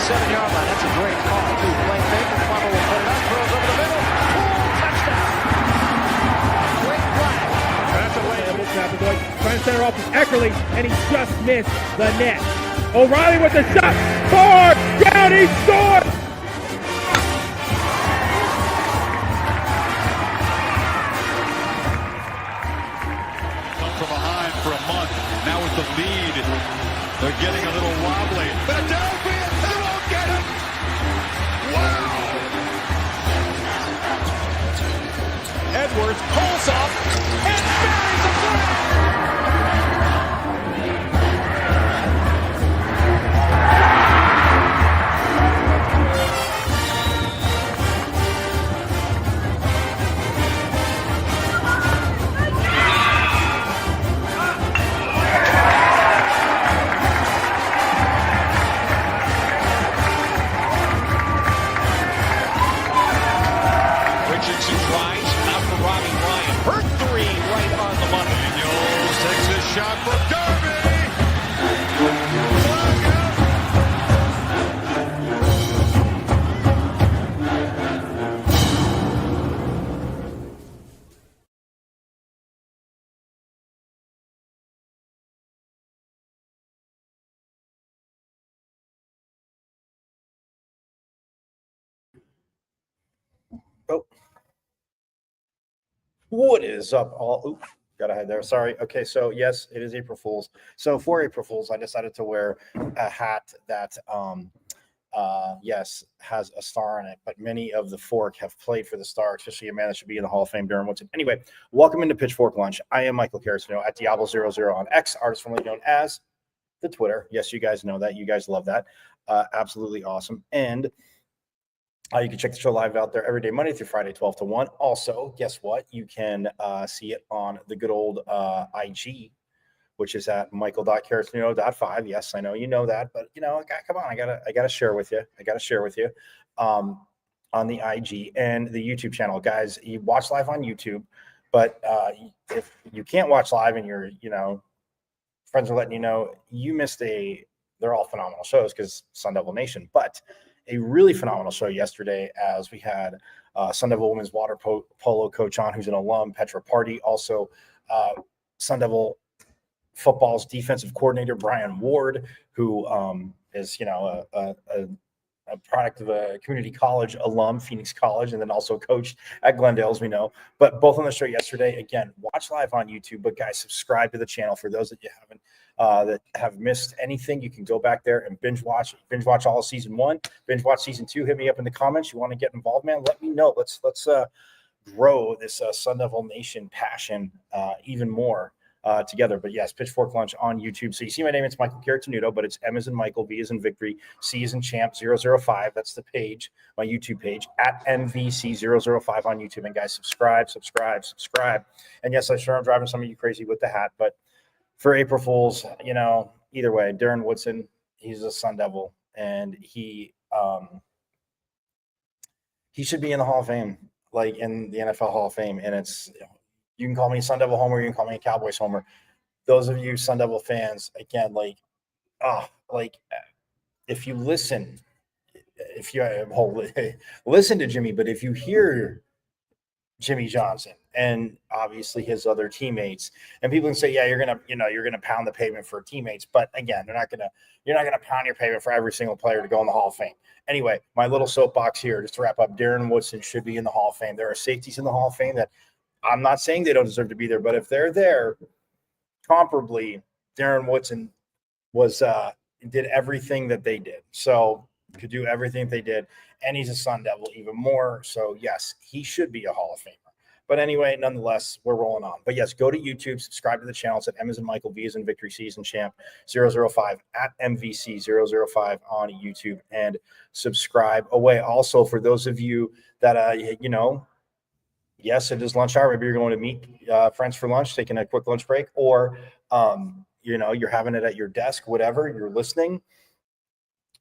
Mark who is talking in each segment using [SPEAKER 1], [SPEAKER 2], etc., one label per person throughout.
[SPEAKER 1] 7-yard line. That's a great call. Play fake. Plummer will put it up. Throws over the middle. Touchdown. Great flag. That's a way.
[SPEAKER 2] Trying to center off with Eckerly, and he just missed the net. O'Reilly with the shot. Far down. He scored.
[SPEAKER 3] From behind for a month. Now with the lead, they're getting a little wobbly. Philadelphia, they won't get him. Wow. Edwards pulls up and buries the flag. Shot for Darby!
[SPEAKER 4] Oh. What is up, all? Ooh. Got ahead there. Sorry. Okay, so yes, it is April Fool's. So for April Fool's, I decided to wear a hat that, yes, has a star on it. But many of the Fork have played for the Star, especially a man that should be in the Hall of Fame, Darren Woodson. Anyway, welcome into Pitchfork Lunch. I am Michael Carasino at Diablo00 on X, artist formerly known as the Twitter. Yes, you guys know that. You guys love that. Absolutely awesome. And you can check the show live out there every day, Monday through Friday, 12 to 1. Also, guess what? You can see it on the good old IG, which is at michael.carasino.5. Yes, I know you know that, but come on, I gotta share with you. On the IG and the YouTube channel, guys. You watch live on YouTube, but if you can't watch live and your friends are letting you know, you missed they're all phenomenal shows because Sun Devil Nation, but a really phenomenal show yesterday as we had Sun Devil women's water polo coach on, who's an alum, Petra Party. Also, Sun Devil football's defensive coordinator, Brian Ward, who is, a product of a community college alum, Phoenix College, and then also coached at Glendale, as we know. But both on the show yesterday. Again, watch live on YouTube. But guys, subscribe to the channel for those that you haven't, that have missed anything. You can go back there and binge watch all of season 1, binge watch season 2. Hit me up in the comments. You want to get involved, man? Let me know. Let's grow this Sun Devil Nation passion even more. Together. But yes, Pitchfork Lunch on YouTube. So you see my name, it's Michael Caratanuto, but it's M as in Michael, V as in Victory, C as in Champ 005. That's the page, my YouTube page, at MVC005 on YouTube. And guys, subscribe. And yes, I'm sure I'm driving some of you crazy with the hat, but for April Fools, either way, Darren Woodson, he's a Sun Devil, and he should be in the Hall of Fame, like in the NFL Hall of Fame. And it's, you can call me Sun Devil Homer. You can call me a Cowboys Homer. Those of you Sun Devil fans, again, if you listen to Jimmy, but if you hear Jimmy Johnson and obviously his other teammates, and people can say, yeah, you're gonna pound the pavement for teammates, but again, you're not gonna pound your pavement for every single player to go in the Hall of Fame. Anyway, my little soapbox here, just to wrap up, Darren Woodson should be in the Hall of Fame. There are safeties in the Hall of Fame that I'm not saying they don't deserve to be there, but if they're there, comparably, Darren Woodson did everything that they did. So could do everything they did, and he's a Sun Devil even more. So yes, he should be a Hall of Famer. But anyway, nonetheless, we're rolling on. But yes, go to YouTube, subscribe to the channel. It's at M as in Michael, V as in Victory, C as in Champ 005 at MVC005 on YouTube, and subscribe away. Also, for those of you that yes, it is lunch hour. Maybe you're going to meet friends for lunch, taking a quick lunch break, or you're having it at your desk, whatever, you're listening.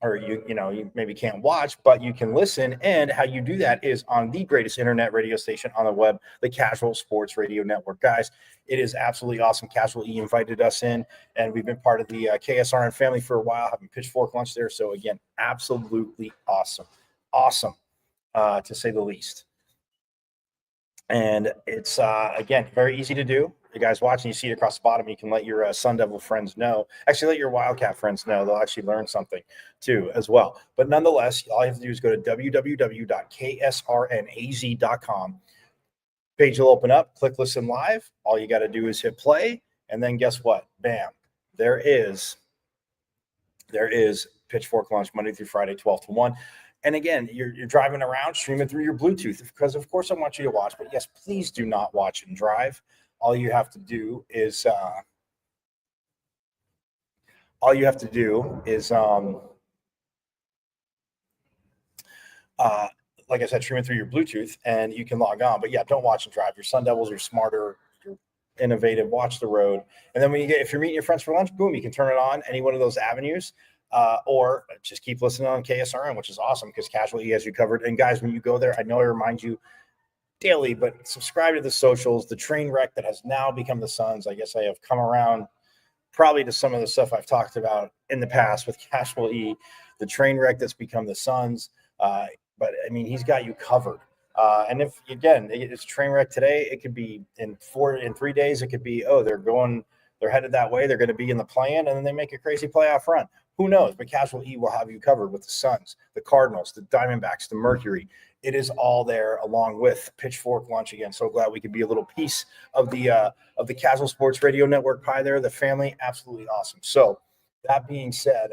[SPEAKER 4] or you maybe can't watch, but you can listen. And how you do that is on the greatest internet radio station on the web, the Casual Sports Radio Network. Guys, it is absolutely awesome. Casual E invited us in, and we've been part of the KSRN family for a while, having Pitchfork lunch there. So again, absolutely awesome, to say the least. And it's again very easy to do. You guys watching, you see it across the bottom. You can let your Sun Devil friends know. Actually, let your Wildcat friends know. They'll actually learn something too as well. But nonetheless, all you have to do is go to www.ksrnaz.com. Page will open up. Click listen live. All you got to do is hit play, and then guess what? Bam! There is Pitchfork Lunch Monday through Friday, 12 to 1. And again, you're driving around, streaming through your Bluetooth, because of course I want you to watch. But yes, please do not watch and drive. All you have to do is like I said, streaming through your Bluetooth, and you can log on. But yeah, don't watch and drive. Your Sun Devils are smarter, you're innovative. Watch the road, and then if you're meeting your friends for lunch, boom, you can turn it on any one of those avenues. Or just keep listening on KSRN, which is awesome because Casual E has you covered. And guys, when you go there, I know I remind you daily, but subscribe to the socials. The train wreck that has now become the Suns. I guess I have come around probably to some of the stuff I've talked about in the past with Casual E. The train wreck that's become the Suns. But I mean, he's got you covered. And if again, it's train wreck today, it could be in 3 days. It could be, they're headed that way. They're going to be in the play-in, and then they make a crazy playoff run. Who knows? But Casual E will have you covered with the Suns, the Cardinals, the Diamondbacks, the Mercury. It is all there along with Pitchfork Lunch again. So glad we could be a little piece of the Casual Sports Radio Network pie there. The family, absolutely awesome. So that being said,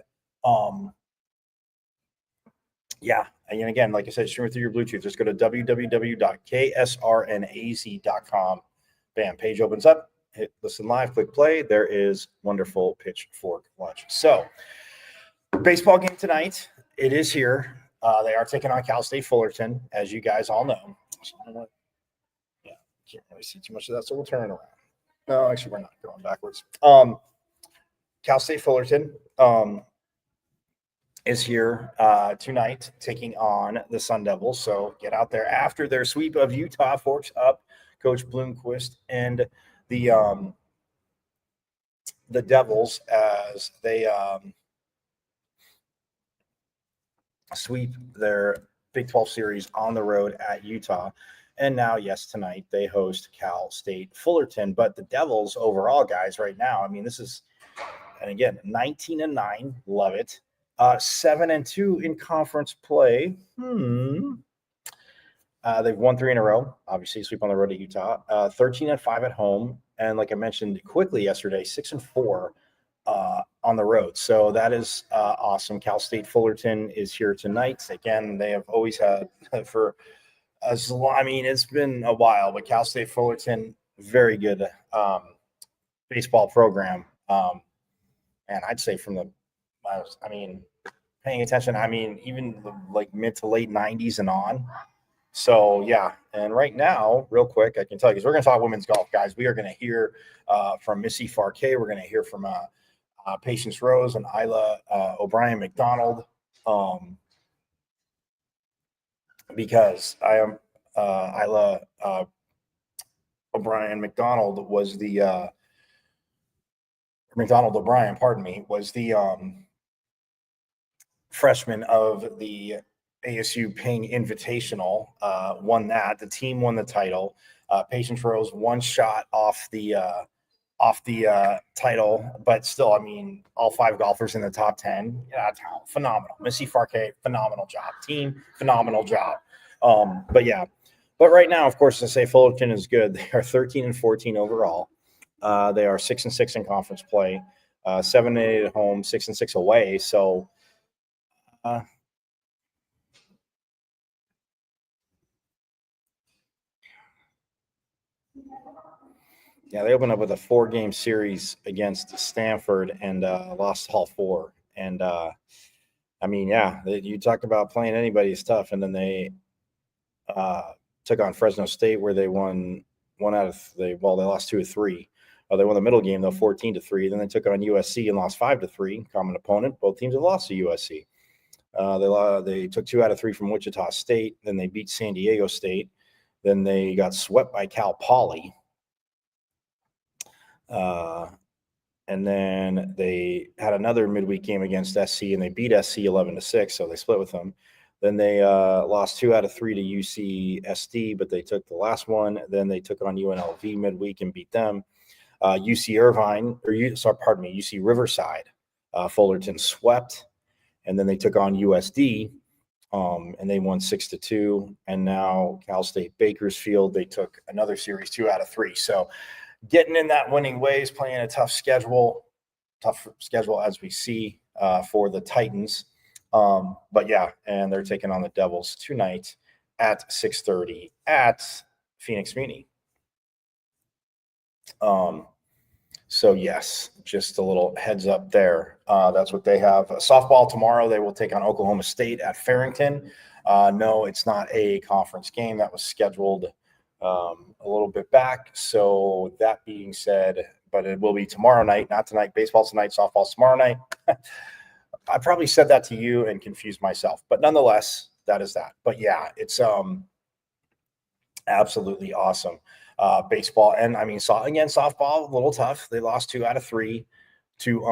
[SPEAKER 4] yeah. And again, like I said, stream through your Bluetooth. Just go to www.ksrnaz.com. Bam, page opens up. Hit listen live, click play. There is wonderful Pitchfork Lunch. So baseball game tonight. It is here. They are taking on Cal State Fullerton, as you guys all know. Yeah, can't really see too much of that, so we'll turn it around. No, actually, we're not going backwards. Cal State Fullerton is here tonight taking on the Sun Devils. So get out there after their sweep of Utah. Forks up Coach Bloomquist and the Devils as they sweep their Big 12 series on the road at Utah. And now, yes, tonight they host Cal State Fullerton. But the Devils overall, guys, right now, I mean, this is, and again, 19-9, love it. 7-2 in conference play. They've won 3 in a row, obviously, sweep on the road at Utah. 13-5 at home. And like I mentioned quickly yesterday, 6-4 on the road. So that is awesome. Cal State Fullerton is here tonight. Again, they have always had for as long, I mean, it's been a while, but Cal State Fullerton, very good baseball program. And I'd say from the, I mean, paying attention, I mean, even like mid to late 90s and on. So, yeah. And right now, real quick, I can tell you, because we're going to talk women's golf, guys. We are going to hear from Missy Farquet. We're going to hear from Patience Rose and Isla O'Brien McDonald. Because I am Isla O'Brien McDonald was the McDonald O'Brien, pardon me, was the freshman of the ASU Ping Invitational, won that. The team won the title. Patience Rose, one shot off the title, but still, I mean, all 5 golfers in the top 10. Yeah, phenomenal. Missy Farquet, phenomenal job. Team, phenomenal job. But right now, of course, to say Fullerton is good. They are 13-14 overall. They are 6-6 in conference play, 7-8 at home, 6-6 away. So, yeah, they opened up with a 4-game series against Stanford and lost all 4. And I mean, yeah, you talk about playing anybody is tough. And then they took on Fresno State, where they won they lost 2 of 3. They won the middle game though, 14-3. Then they took on USC and lost 5-3. Common opponent. Both teams have lost to USC. They took 2 out of 3 from Wichita State. Then they beat San Diego State. Then they got swept by Cal Poly. And then they had another midweek game against SC, and they beat SC 11-6, so they split with them. Then they lost 2 out of 3 to UCSD, but they took the last one. Then they took on UNLV midweek and beat them. UC Riverside, Fullerton swept, and then they took on USD, and they won 6-2. And now Cal State Bakersfield, they took another series 2 out of 3. So getting in that winning ways, playing a tough schedule as we see for the Titans. But yeah, and they're taking on the Devils tonight at 6:30 at Phoenix Muni. So yes, just a little heads up there. That's what they have. Softball tomorrow, they will take on Oklahoma State at Farrington. No, it's not a conference game. That was scheduled a little bit back. So that being said, but it will be tomorrow night, not tonight. Baseball's tonight, softball's tomorrow night. I probably said that to you and confused myself, but nonetheless, that is that. But yeah, it's absolutely awesome. Baseball, and I mean, softball, a little tough. They lost 2 out of 3 to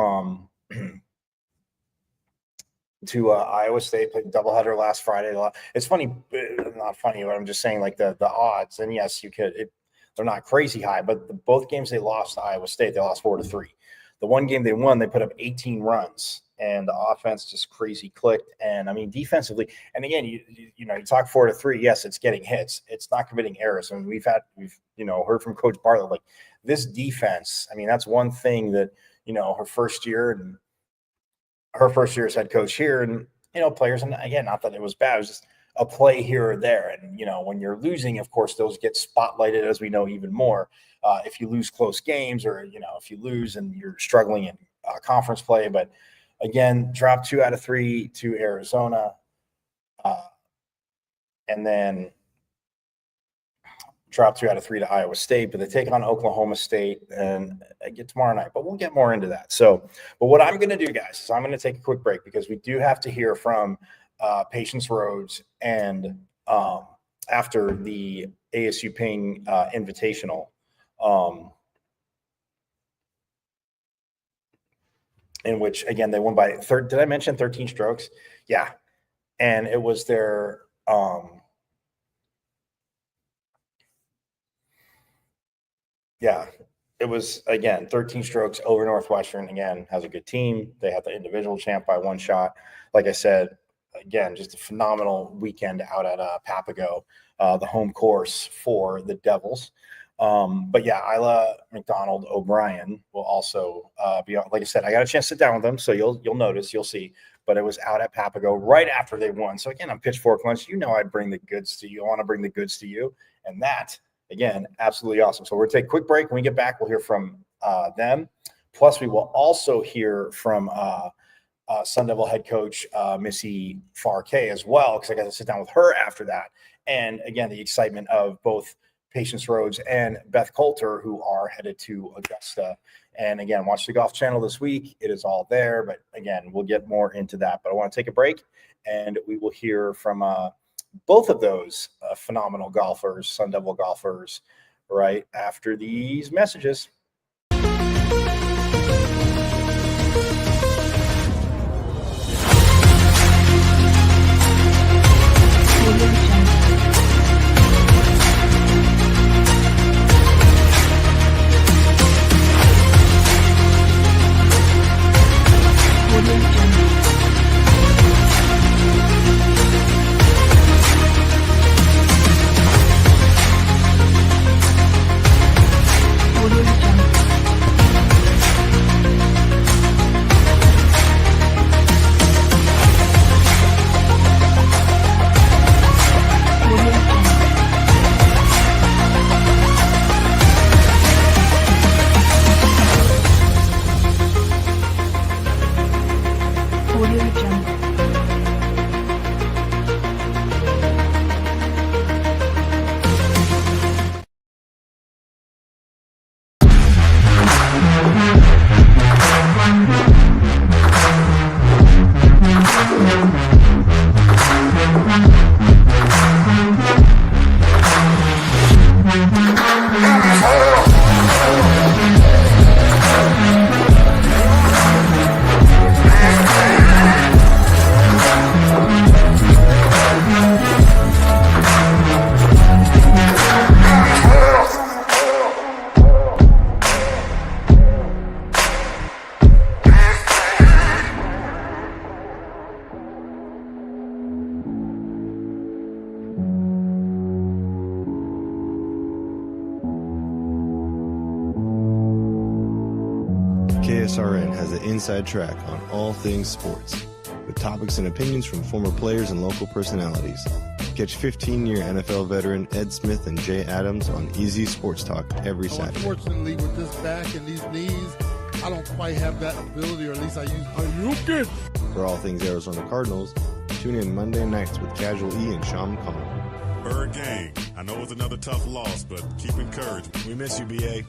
[SPEAKER 4] Iowa State. Played doubleheader last Friday. It's funny, not funny, but I'm just saying, like the odds. And yes, you could. They're not crazy high, but both games they lost to Iowa State, they lost 4-3. The one game they won, they put up 18 runs, and the offense just crazy clicked. And I mean, defensively, and again, you talk 4-3. Yes, it's getting hits. It's not committing errors. I mean, we've heard from Coach Bartlett, like this defense. I mean, that's one thing that her first year as head coach here, and players. And again, not that it was bad. It was just a play here or there. And when you're losing, of course, those get spotlighted, as we know, even more. If you lose close games, or if you lose and you're struggling in conference play. But again, dropped 2 out of 3 to Arizona, and then dropped 2 out of 3 to Iowa State. But they take on Oklahoma State and get tomorrow night. But we'll get more into that. So, but what I'm going to do, guys, is I'm going to take a quick break because we do have to hear from Patience Rhodes and after the ASU Ping Invitational. In which, again, they won by did I mention 13 strokes? Yeah. And it was their it was, again, 13 strokes over Northwestern. Again, has a good team. They had the individual champ by 1 shot. Like I said, again, just a phenomenal weekend out at Papago, the home course for the Devils. But yeah, Isla McDonald O'Brien will also be on. Like I said, I got a chance to sit down with them, so you'll notice, you'll see. But it was out at Papago right after they won. So again, on Pitchfork Lunch, I bring the goods to you. I want to bring the goods to you, and that, again, absolutely awesome. So we're gonna take a quick break. When we get back, we'll hear from them. Plus, we will also hear from Sun Devil head coach Missy Farkay as well, because I got to sit down with her after that. And again, the excitement of both Patience Rhodes and Beth Coulter, who are headed to Augusta. And again, watch the Golf Channel this week. It is all there. But again, we'll get more into that. But I want to take a break, and we will hear from both of those phenomenal golfers, Sun Devil golfers, right after these messages.
[SPEAKER 5] KSRN has an inside track on all things sports, with topics and opinions from former players and local personalities. Catch 15-year NFL veteran Ed Smith and Jay Adams on Easy Sports Talk every Saturday.
[SPEAKER 6] Unfortunately, with this back and these knees, I don't quite have that ability, or at least I use. Are you good?
[SPEAKER 5] For all things Arizona Cardinals, tune in Monday nights with Casual E and Sean McConnell.
[SPEAKER 7] Bird gang. I know it's another tough loss, but keep encouraged. We miss you, BA.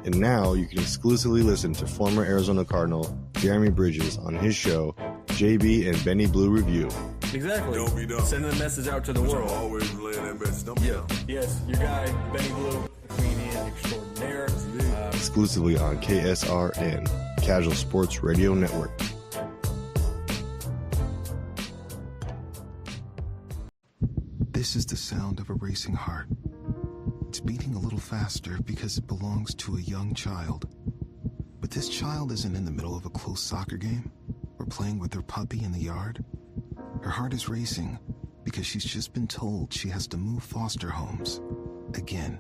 [SPEAKER 5] And now you can exclusively listen to former Arizona Cardinal Jeremy Bridges on his show, JB and Benny Blue Review.
[SPEAKER 8] Exactly.
[SPEAKER 7] Don't be dumb.
[SPEAKER 8] Sending a message out to the world.
[SPEAKER 7] Always relaying that message. Don't be dumb.
[SPEAKER 8] Yes, your guy, Benny Blue, comedian extraordinaire.
[SPEAKER 5] Exclusively on KSRN, Casual Sports Radio Network.
[SPEAKER 9] This is the sound of a racing heart. It's beating a little faster because it belongs to a young child. But this child isn't in the middle of a close soccer game or playing with her puppy in the yard. Her heart is racing because she's just been told she has to move foster homes again.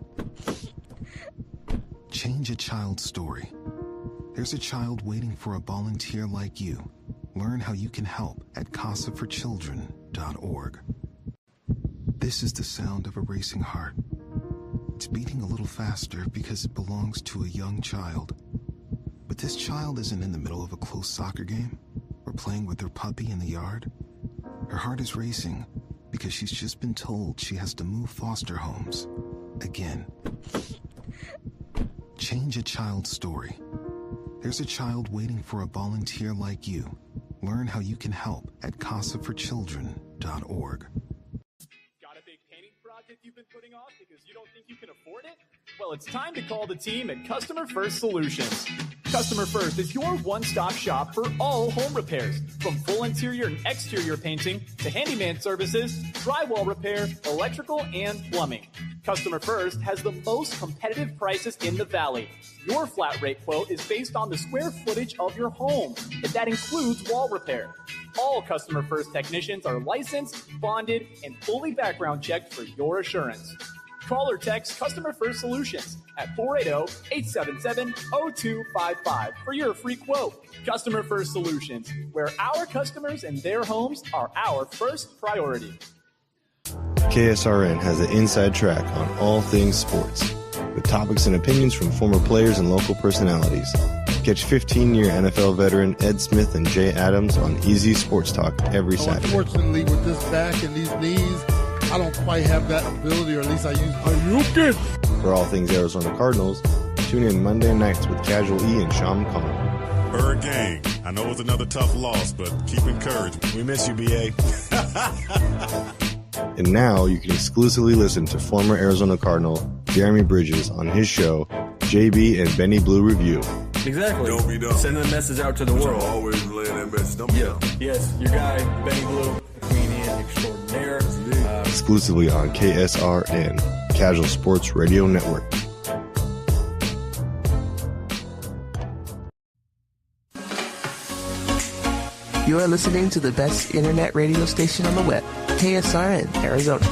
[SPEAKER 9] Change a child's story. There's a child waiting for a volunteer like you. Learn how you can help at casaforchildren.org. This is the sound of a racing heart. It's beating a little faster because it belongs to a young child. But this child isn't in the middle of a close soccer game or playing with her puppy in the yard. Her heart is racing because she's just been told she has to move foster homes again. Change a child's story. There's a child waiting for a volunteer like you. Learn how you can help at casaforchildren.org.
[SPEAKER 10] Project you've been putting off because you don't think you can afford it? Well, it's time to call the team at Customer First Solutions. Customer First is your one-stop shop for all home repairs, from full interior and exterior painting to handyman services, drywall repair, electrical, and plumbing. Customer First has the most competitive prices in the Valley. Your flat rate quote is based on the square footage of your home, and that includes wall repair. All Customer First technicians are licensed, bonded, and fully background checked for your assurance. Call or text Customer First Solutions at 480-877-0255 for your free quote. Customer First Solutions, where our customers and their homes are our first priority.
[SPEAKER 5] KSRN has an inside track on all things sports, with topics and opinions from former players and local personalities. Catch 15-year NFL veteran Ed Smith and Jay Adams on Easy Sports Talk every Saturday.
[SPEAKER 6] Unfortunately, with this back and these knees, I don't quite have that ability, or at least I use. Are you good?
[SPEAKER 5] For all things Arizona Cardinals, tune in Monday nights with Casual E and Sean McConnell.
[SPEAKER 7] Bird gang. I know it's another tough loss, but keep encouraged. We miss you, BA.
[SPEAKER 5] And now you can exclusively listen to former Arizona Cardinal Jeremy Bridges on his show, JB and Benny Blue Review.
[SPEAKER 8] Exactly.
[SPEAKER 7] Don't be dumb.
[SPEAKER 8] Sending a message out to the world.
[SPEAKER 7] Always relaying that message. Don't be dumb.
[SPEAKER 8] Yes, your guy, Benny Blue, comedian extraordinaire.
[SPEAKER 5] Exclusively on KSRN, Casual Sports Radio Network.
[SPEAKER 11] You are listening to the best internet radio station on the web, KSRN, Arizona.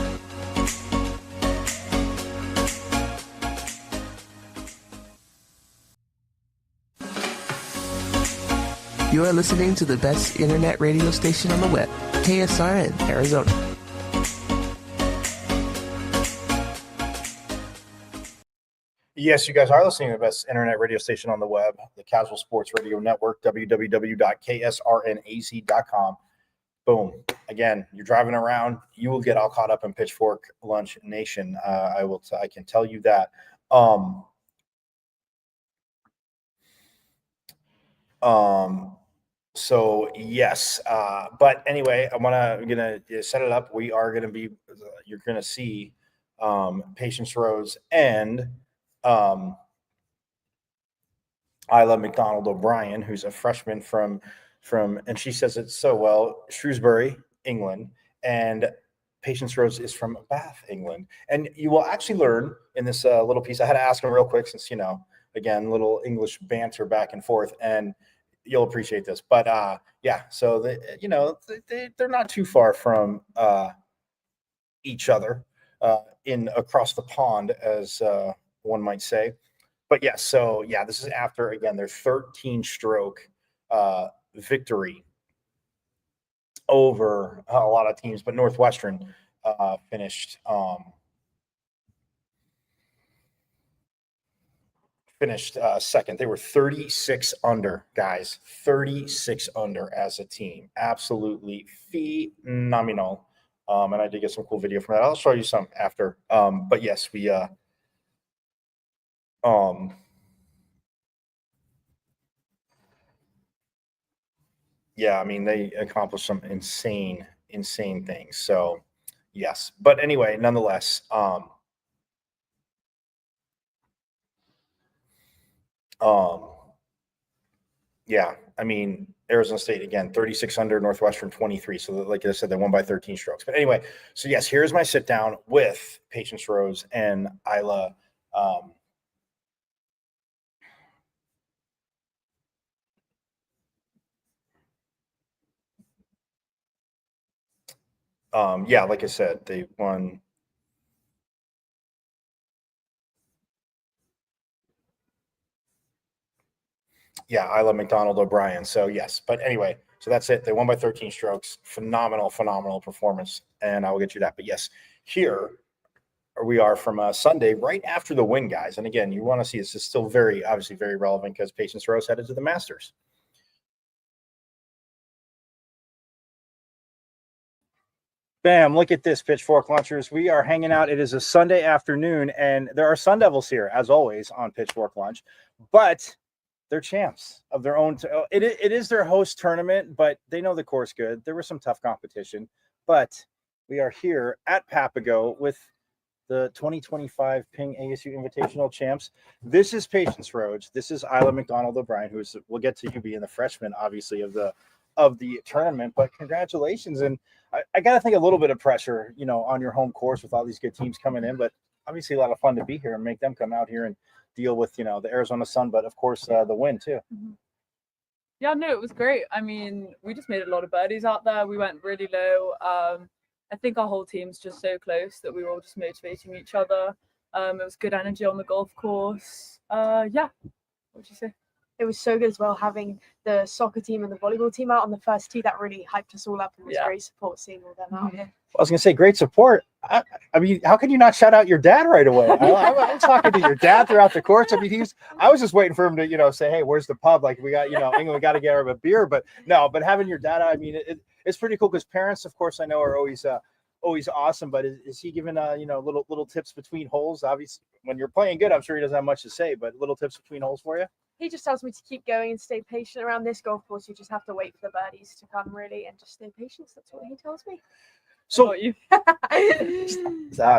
[SPEAKER 11] You are listening to the best internet radio station on the web, KSRN, Arizona.
[SPEAKER 4] Yes, you guys are listening to the best internet radio station on the web, the Casual Sports Radio Network, www.ksrnaz.com. Boom. Again, you're driving around, you will get all caught up in Pitchfork Lunch Nation. I can tell you that. So yes, but anyway, I'm gonna set it up. You're gonna see Patience Rose and I Love McDonald O'Brien, who's a freshman from, and she says it so well, Shrewsbury, England, and Patience Rose is from Bath, England. And you will actually learn in this little piece. I had to ask him real quick since, again, little English banter back and forth, and you'll appreciate this. But yeah, so they're not too far from each other in across the pond, as one might say. But yes, so yeah, this is after again their 13-stroke victory over a lot of teams, but Northwestern finished second. They were 36 under, guys. 36 under as a team. Absolutely phenomenal. And I did get some cool video from that. I'll show you some after. But yes, we yeah, I mean, they accomplished some insane things. So yes. But anyway, nonetheless, yeah, I mean, Arizona State again, 36 under, Northwestern 23. So like I said, they won by 13 strokes. But anyway, so yes, here's my sit down with Patience Rose and Isla. Yeah, like I said, they won. Yeah, Isla McDonald O'Brien. So yes, but anyway, so that's it. They won by 13 strokes. Phenomenal performance, and I will get you that. But yes, here we are from Sunday, right after the win, guys. And again, you want to see this is still obviously very relevant because Patience Rose headed to the Masters. Bam, look at this, Pitchfork Lunchers. We are hanging out. It is a Sunday afternoon, and there are Sun Devils here, as always, on Pitchfork Lunch. But they're champs of their own. It is their host tournament, but they know the course good. There was some tough competition, but we are here at Papago with the 2025 Ping ASU Invitational champs. This is Patience Rhodes. This is Isla McDonald O'Brien, we'll get to you being the freshman, obviously, of the tournament. But congratulations. And I got to think a little bit of pressure, on your home course with all these good teams coming in, but obviously a lot of fun to be here and make them come out here and deal with, the Arizona sun, but of course the win too.
[SPEAKER 12] Mm-hmm. Yeah, no, it was great. I mean, we just made a lot of birdies out there. We went really low. I think our whole team's just so close that we were all just motivating each other. It was good energy on the golf course. Yeah, what'd you say?
[SPEAKER 13] It was so good as well having the soccer team and the volleyball team out on the first tee. That really hyped us all up and was great support seeing all them out here.
[SPEAKER 4] I was going to say great support. I mean, how could you not shout out your dad right away? I'm talking to your dad throughout the course. I mean, I was just waiting for him to, say, hey, where's the pub? Like we got, England, we got to get her a beer. But no, but having your dad, I mean, it's pretty cool because parents, of course, I know are always awesome. But is he giving, little tips between holes? Obviously, when you're playing good, I'm sure he doesn't have much to say, but little tips between holes for you?
[SPEAKER 13] He just tells me to keep going and stay patient around this golf course. You just have to wait for the birdies to come, really, and just stay patient. That's what he tells me.
[SPEAKER 4] So
[SPEAKER 12] you.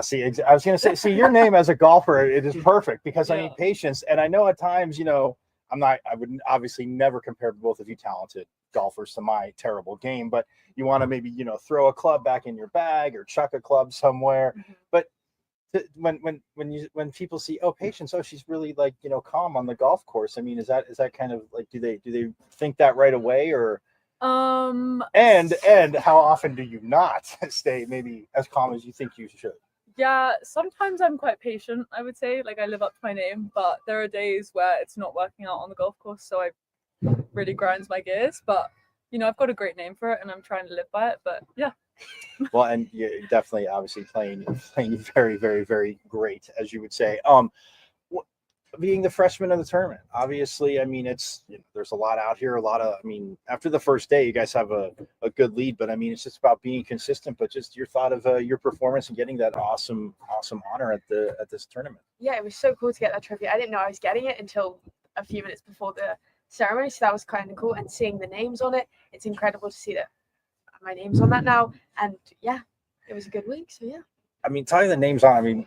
[SPEAKER 4] See, I was going to say, your name as a golfer, it is perfect because I mean patience, and I know at times, I would obviously never compare both of you talented golfers to my terrible game, but you want to maybe throw a club back in your bag or chuck a club somewhere, but when people see Patience, she's really calm on the golf course. I mean, is that kind of like do they think that right away or and how often do you not stay maybe as calm as you think you should?
[SPEAKER 12] Yeah, sometimes I'm quite patient, I would say. Like I live up to my name, but there are days where it's not working out on the golf course, so I really grinds my gears. But I've got a great name for it and I'm trying to live by it. But yeah.
[SPEAKER 4] Well, and you're definitely obviously playing very, very, very great, as you would say. Being the freshman of the tournament, obviously, I mean, it's there's a lot out here, after the first day, you guys have a good lead, but I mean, it's just about being consistent. But just your thought of your performance and getting that awesome honor at this tournament.
[SPEAKER 13] Yeah, it was so cool to get that trophy. I didn't know I was getting it until a few minutes before the ceremony, so that was kind of cool. And seeing the names on it, it's incredible to see that my name's on that now. And yeah, it was a good week. So yeah.
[SPEAKER 4] I mean, telling the names on, I mean,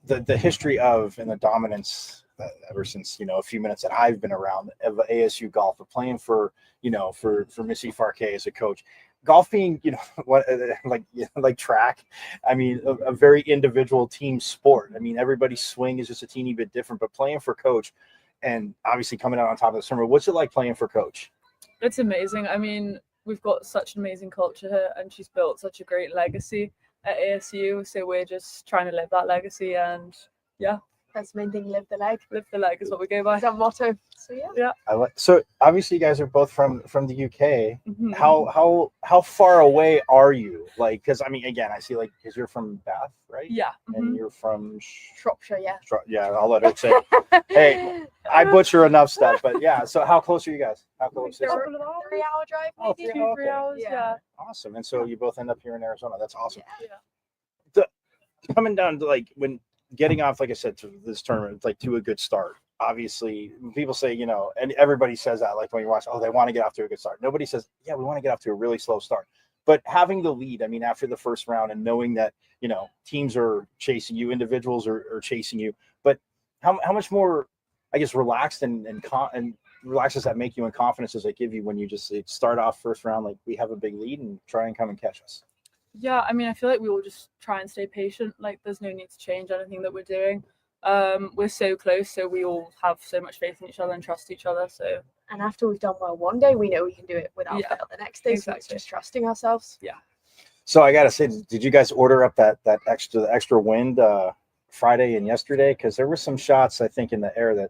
[SPEAKER 4] the history of and the dominance ever since a few minutes that I've been around of ASU golf, of playing for Missy Farquet as a coach, golf being like track. I mean, a very individual team sport. I mean, everybody's swing is just a teeny bit different, but playing for coach and obviously coming out on top of the tournament, what's it like playing for coach?
[SPEAKER 12] It's amazing. I mean, we've got such an amazing culture here, and she's built such a great legacy at ASU. So we're just trying to live that legacy, and yeah.
[SPEAKER 13] That's the main thing. Live the leg.
[SPEAKER 12] Live the leg is what we go by.
[SPEAKER 13] That's our motto. So yeah.
[SPEAKER 12] Yeah.
[SPEAKER 4] So obviously you guys are both from the UK.
[SPEAKER 12] Mhm.
[SPEAKER 4] How far away are you? Like, because I mean, again, I see like because you're from Bath, right?
[SPEAKER 12] Yeah.
[SPEAKER 4] And you're from
[SPEAKER 13] Shropshire, yeah.
[SPEAKER 4] yeah. I'll let her say. Hey, I butcher enough stuff, but yeah. So how close are you guys? How close?
[SPEAKER 13] Like 3-hour drive,
[SPEAKER 4] Oh,
[SPEAKER 13] maybe.
[SPEAKER 12] 2-3 hours.
[SPEAKER 13] Yeah.
[SPEAKER 12] Yeah.
[SPEAKER 4] Awesome. And so you both end up here in Arizona. That's awesome.
[SPEAKER 12] Yeah.
[SPEAKER 4] Coming down to like when getting off, like I said, to this tournament, like to a good start. Obviously, people say, you know, and everybody says that, like when you watch, oh, they want to get off to a good start. Nobody says, yeah, we want to get off to a really slow start. But having the lead, I mean, after the first round and knowing that, you know, teams are chasing you, individuals are chasing you, but how much more, I guess, relaxed and relaxed does that make you and confidence does that give you when you just start off first round, like we have a big lead and try and come and catch us?
[SPEAKER 12] Yeah, I mean, I feel like we all just try and stay patient. Like, there's no need to change anything that we're doing. We're so close, so we all have so much faith in each other and trust each other. So,
[SPEAKER 13] and after we've done well one day, we know we can do it without fail the next day.
[SPEAKER 12] Exactly.
[SPEAKER 13] So it's just trusting ourselves.
[SPEAKER 12] Yeah.
[SPEAKER 4] So I gotta say, did you guys order up that extra wind Friday and yesterday? Because there were some shots I think in the air that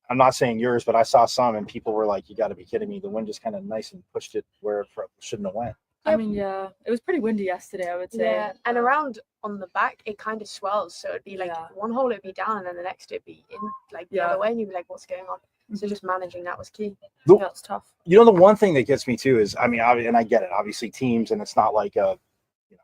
[SPEAKER 4] I'm not saying yours, but I saw some and people were like, "You got to be kidding me!" The wind just kind of nice and pushed it where it shouldn't have went.
[SPEAKER 12] I mean, yeah, it was pretty windy yesterday, I would say.
[SPEAKER 13] Yeah, and around on the back, it kind of swells. So it'd be like one hole it'd be down, and then the next it'd be in like the other way, and you'd be like, "What's going on?" So just managing that was key.
[SPEAKER 12] Yeah, it's tough.
[SPEAKER 4] You know, the one thing that gets me too is, I mean, and I get it, obviously teams, and it's not like a, you know,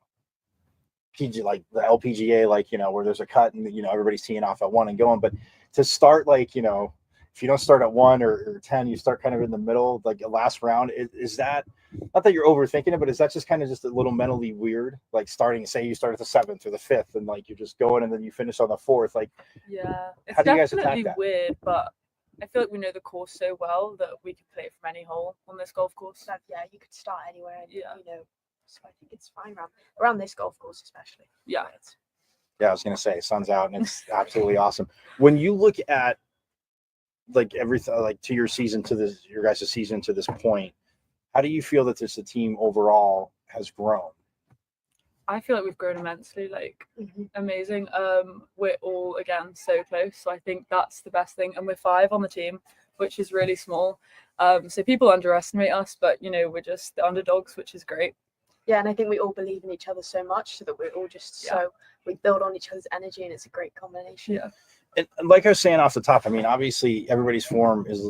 [SPEAKER 4] PG like the LPGA, like, you know, where there's a cut and, you know, everybody's teeing off at 1 and going, but to start, like, you know, if you don't start at 1 or 10, you start kind of in the middle, like a last round. Is that, not that you're overthinking it, but is that just kind of just a little mentally weird? Like starting, say you start at the 7th or the 5th and like you're just going and then you finish on the 4th. Like,
[SPEAKER 12] yeah, it's
[SPEAKER 4] how do you guys attack
[SPEAKER 12] definitely
[SPEAKER 4] that?
[SPEAKER 12] weird, but I feel like we know the course so well that we could play from any hole on this golf course.
[SPEAKER 13] So, yeah, you could start anywhere, and, you know, so I think it's fine around this golf course especially.
[SPEAKER 12] Yeah.
[SPEAKER 4] Yeah, I was gonna say sun's out and it's absolutely awesome. When you look at like everything, like to your season, to this, your guys' season to this point, how do you feel that the team overall has grown?
[SPEAKER 12] I feel like we've grown immensely, like amazing. We're all again so close, so I think that's the best thing. And we're 5 on the team, which is really small. So people underestimate us, but you know, we're just the underdogs, which is great.
[SPEAKER 13] Yeah, and I think we all believe in each other so much, so that we're all just so we build on each other's energy, and it's a great combination.
[SPEAKER 12] Yeah.
[SPEAKER 4] And like I was saying off the top, I mean, obviously everybody's form is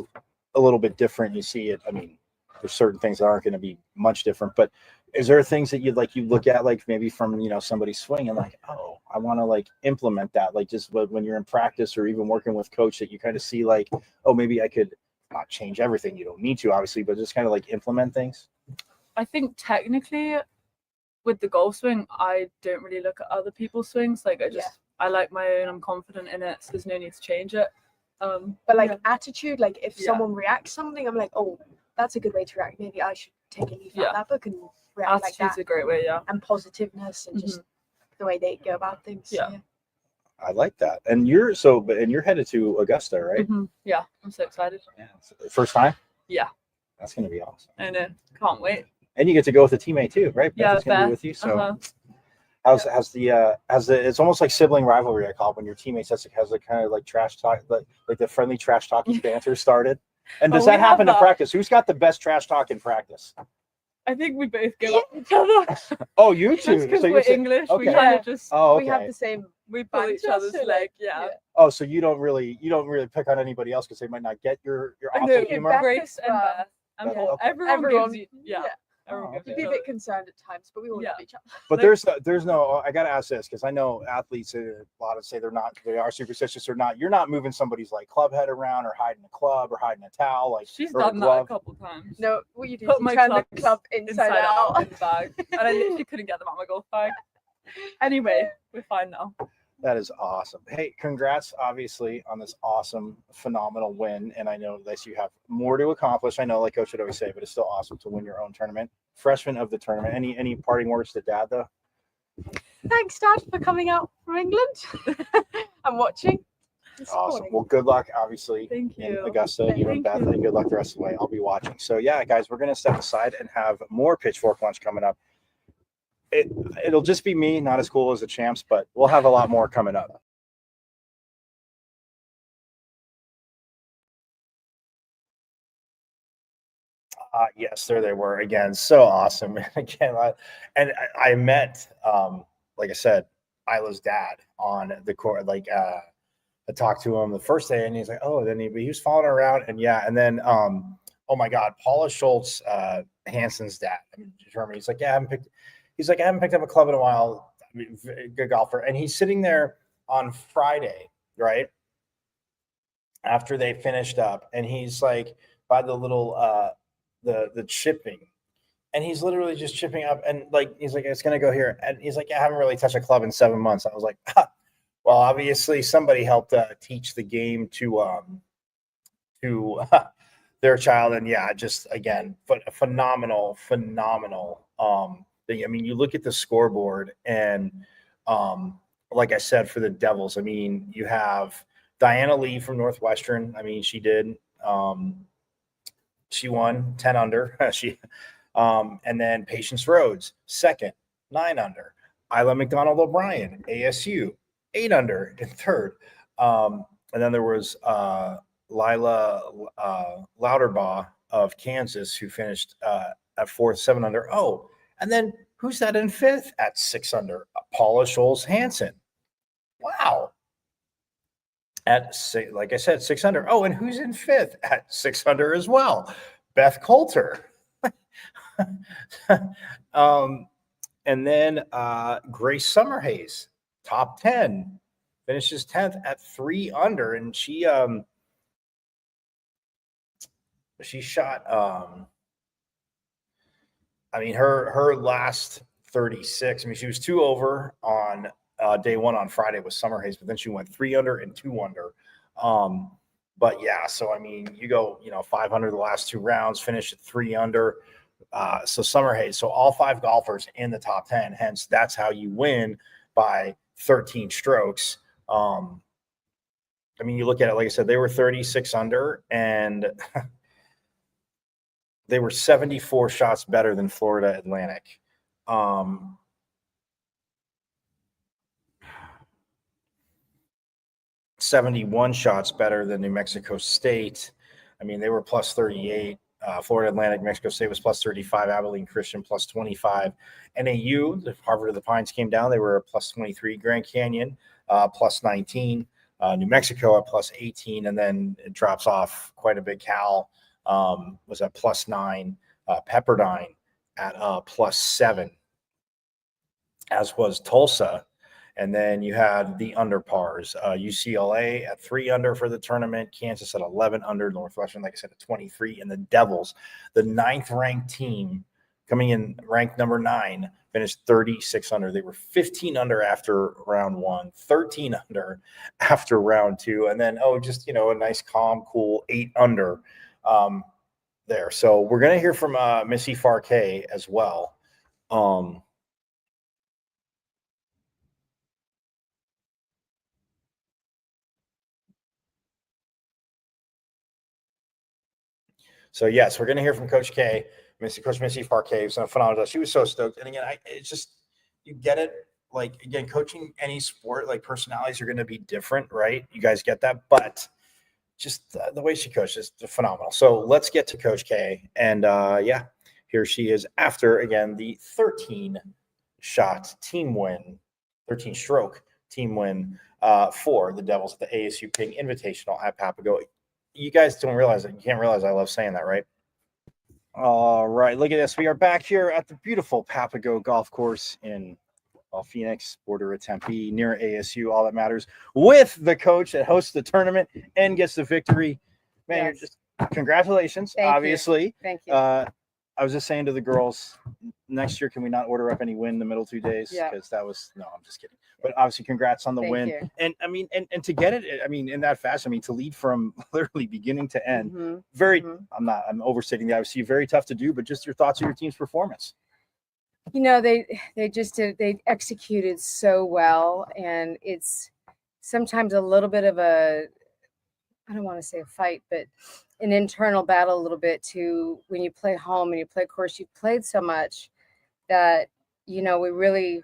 [SPEAKER 4] a little bit different. You see it. I mean, there's certain things that aren't going to be much different, but is there things that you look at, like maybe from, you know, somebody's swing and like, oh, I want to like implement that, like just when you're in practice or even working with coach, that you kind of see like, oh, maybe I could not change everything. You don't need to, obviously, but just kind of like implement things.
[SPEAKER 12] I think technically with the golf swing, I don't really look at other people's swings. Like I like my own, I'm confident in it, so there's no need to change it.
[SPEAKER 13] But like attitude, like if someone reacts something, I'm like, oh, that's a good way to react. Maybe I should take a leaf out of that book and react like that.
[SPEAKER 12] Attitude's a great way,
[SPEAKER 13] and positiveness and just the way they go about things.
[SPEAKER 12] Yeah.
[SPEAKER 4] I like that. And you're headed to Augusta, right?
[SPEAKER 12] Yeah, I'm so excited.
[SPEAKER 4] Yeah. First time?
[SPEAKER 12] Yeah.
[SPEAKER 4] That's gonna be awesome.
[SPEAKER 12] I know. Can't wait.
[SPEAKER 4] And you get to go with a teammate too, right?
[SPEAKER 12] Yeah,
[SPEAKER 4] Beth is gonna be with you. So how's the it's almost like sibling rivalry, I call it, when your teammates has a kind of like trash talk, like the friendly trash talking banter started. And does that happen in practice? Who's got the best trash talk in practice?
[SPEAKER 12] I think we both go up each other.
[SPEAKER 4] Oh, you two.
[SPEAKER 12] Just because we're English, we kind of just
[SPEAKER 13] we have the same.
[SPEAKER 12] We pull each other's leg. Yeah.
[SPEAKER 4] Oh, so you don't really pick on anybody else because they might not get your awesome humor.
[SPEAKER 12] Grace and Beth and Paul. Everyone gives you, everyone gives
[SPEAKER 13] You'd be a bit concerned at times, but we all love each other.
[SPEAKER 4] But there's no. I gotta ask this because I know athletes a lot of say they are superstitious or not. You're not moving somebody's like club head around or hiding a club or hiding a towel. Like
[SPEAKER 12] she's done that a couple times.
[SPEAKER 13] No, what you do?
[SPEAKER 12] Put
[SPEAKER 13] you
[SPEAKER 12] my
[SPEAKER 13] turn the club inside out
[SPEAKER 12] in the bag, and I literally couldn't get them out of my golf bag. Anyway, we're fine now.
[SPEAKER 4] That is awesome. Hey, congrats, obviously, on this awesome, phenomenal win. And I know that you have more to accomplish. I know, like Coach would always say, but it's still awesome to win your own tournament. Freshman of the tournament. Any parting words to Dad, though?
[SPEAKER 13] Thanks, Dad, for coming out from England and watching.
[SPEAKER 4] Awesome. Well, good luck, obviously,
[SPEAKER 12] in
[SPEAKER 4] Augusta. You and Beth, and good luck the rest of the way. I'll be watching. So, yeah, guys, we're going to step aside and have more Pitchfork Lunch coming up. It'll just be me, not as cool as the champs, but we'll have a lot more coming up. Yes, there they were again. So awesome. Again, I met, like I said, Isla's dad on the court. I talked to him the first day, and he's like, "Oh," then he was following around, and yeah, and then, oh my God, Paula Schultz, Hanson's dad. I mean, Germany. He's like, "Yeah, I haven't picked up a club in a while." I mean, good golfer, and he's sitting there on Friday, right after they finished up, and he's like by the little the chipping, and he's literally just chipping up, and like he's like, "It's gonna go here," and he's like, "Yeah, I haven't really touched a club in 7 months." I was like, well, obviously somebody helped teach the game to their child, and yeah, just again, phenomenal. Thing. I mean, you look at the scoreboard, and like I said, for the Devils, I mean, you have Diana Lee from Northwestern. I mean, she did. She won 10 under. And then Patience Rhodes, second, 9 under. Isla McDonald O'Brien, ASU, 8 under in third. And then there was Lila Lauterbaugh of Kansas, who finished at fourth, 7 under. Oh, and then who's that in fifth at 6 under? Paula Scholes Hansen. Wow. At six, like I said, 6 under. Oh, and who's in fifth at 6 under as well? Beth Coulter. And then Grace Summerhays, top 10, finishes 10th at 3 under, and she shot. I mean, her last 36. I mean, she was 2 over on day one on Friday with Summerhays, but then she went 3 under and 2 under. But yeah, so I mean, you go, 500 the last 2 rounds, finish at 3 under. So Summerhays, so all 5 golfers in the top 10. Hence, that's how you win by 13 strokes. I mean, you look at it, like I said, they were 36 under, and they were 74 shots better than Florida Atlantic. 71 shots better than New Mexico State. I mean, they were plus 38. Florida Atlantic, Mexico State was plus 35. Abilene Christian plus 25. NAU, the Harvard of the Pines came down. They were a plus 23. Grand Canyon plus 19. New Mexico at plus 18. And then it drops off quite a bit. Cal was at plus 9. Pepperdine at plus 7, as was Tulsa. And then you had the under pars. UCLA at 3 under for the tournament. Kansas at 11 under. Northwestern, like I said, at 23. And the Devils, the 9th ranked team, coming in ranked number 9, finished 36 under. They were 15 under after round 1, 13 under after round 2. And then, just, a nice, calm, cool 8 under there. So we're going to hear from Missy Farquet as well. So yes, we're going to hear from Coach K, Coach Missy Farquet, who's a phenomenal. She was so stoked, and again, it's just, you get it. Like, again, coaching any sport, like, personalities are going to be different, right? You guys get that, but just the way she coaches is phenomenal. So let's get to Coach K, and yeah, here she is after, again, the 13-shot team win, 13-stroke team win for the Devils at the ASU Ping Invitational at Papago. You guys don't realize it. You can't realize I love saying that, right? All right, look at this. We are back here at the beautiful Papago Golf Course in Phoenix, border of Tempe, near ASU. All that matters, with the coach that hosts the tournament and gets the victory. Man, You're just congratulations. Obviously,
[SPEAKER 14] Thank you.
[SPEAKER 4] I was just saying to the girls, next year, can we not order up any win in the middle 2 days?
[SPEAKER 14] Yeah.
[SPEAKER 4] Because that was, no, I'm just kidding. But obviously, congrats on the
[SPEAKER 14] Thank
[SPEAKER 4] win.
[SPEAKER 14] you.
[SPEAKER 4] And I mean, and to get it, I mean, in that fashion, I mean, to lead from literally beginning to end,
[SPEAKER 14] Mhm.
[SPEAKER 4] very,
[SPEAKER 14] Mhm.
[SPEAKER 4] I'm overstating that. Obviously, very tough to do, but just your thoughts on your team's performance.
[SPEAKER 14] They just did, they executed so well, and it's sometimes a little bit of a, I don't want to say a fight, but an internal battle a little bit to when you play home and you play course. You've played so much that, we really,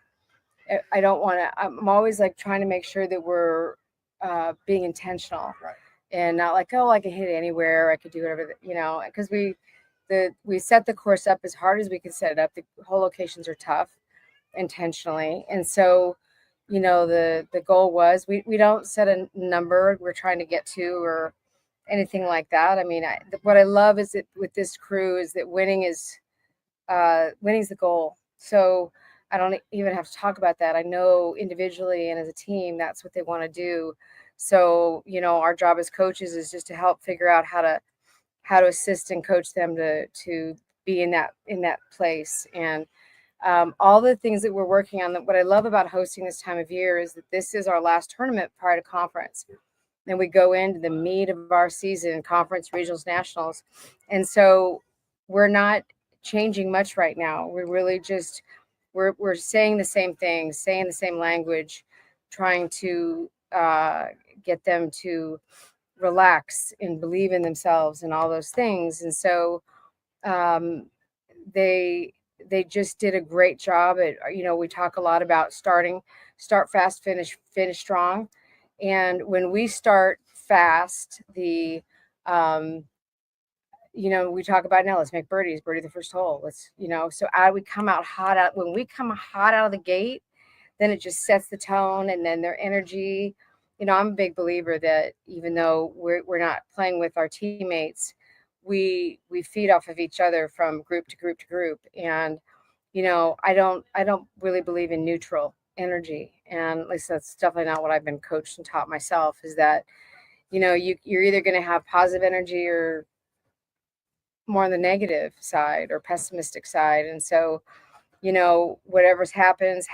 [SPEAKER 14] I don't want to, I'm always like trying to make sure that we're being intentional,
[SPEAKER 4] Right.
[SPEAKER 14] and not like, oh, I can hit it anywhere, I could do whatever, because we set the course up as hard as we could set it up. The whole locations are tough intentionally. And so, the goal was we don't set a number we're trying to get to or anything like that. I mean, what I love is that with this crew is that winning's the goal. So I don't even have to talk about that. I know individually and as a team, that's what they want to do. So, our job as coaches is just to help figure out how to assist and coach them to be in that place. And all the things that we're working on. What I love about hosting this time of year is that this is our last tournament prior to conference. Then we go into the meat of our season, conference, regionals, nationals. And so we're not changing much right now. We're really just, we're saying the same things, saying the same language, trying to get them to relax and believe in themselves and all those things. And so they just did a great job at, we talk a lot about start fast, finish strong. And when we start fast, we talk about now, let's make birdie the first hole. So we come out hot out. When we come hot out of the gate, then it just sets the tone, and then their energy. I'm a big believer that even though we're not playing with our teammates, we feed off of each other from group to group to group. And I don't really believe in neutral energy, and at least that's definitely not what I've been coached and taught myself, is that you're either going to have positive energy or more on the negative side or pessimistic side. And so whatever's happens.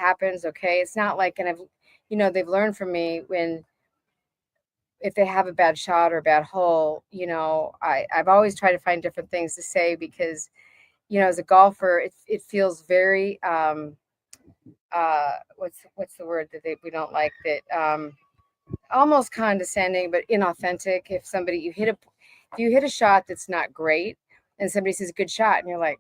[SPEAKER 14] Okay, it's not like, and they've learned from me if they have a bad shot or a bad hole, I've always tried to find different things to say, because as a golfer, it feels very what's the word that we don't like, that almost condescending but inauthentic. If you hit a shot that's not great and somebody says good shot and you're like,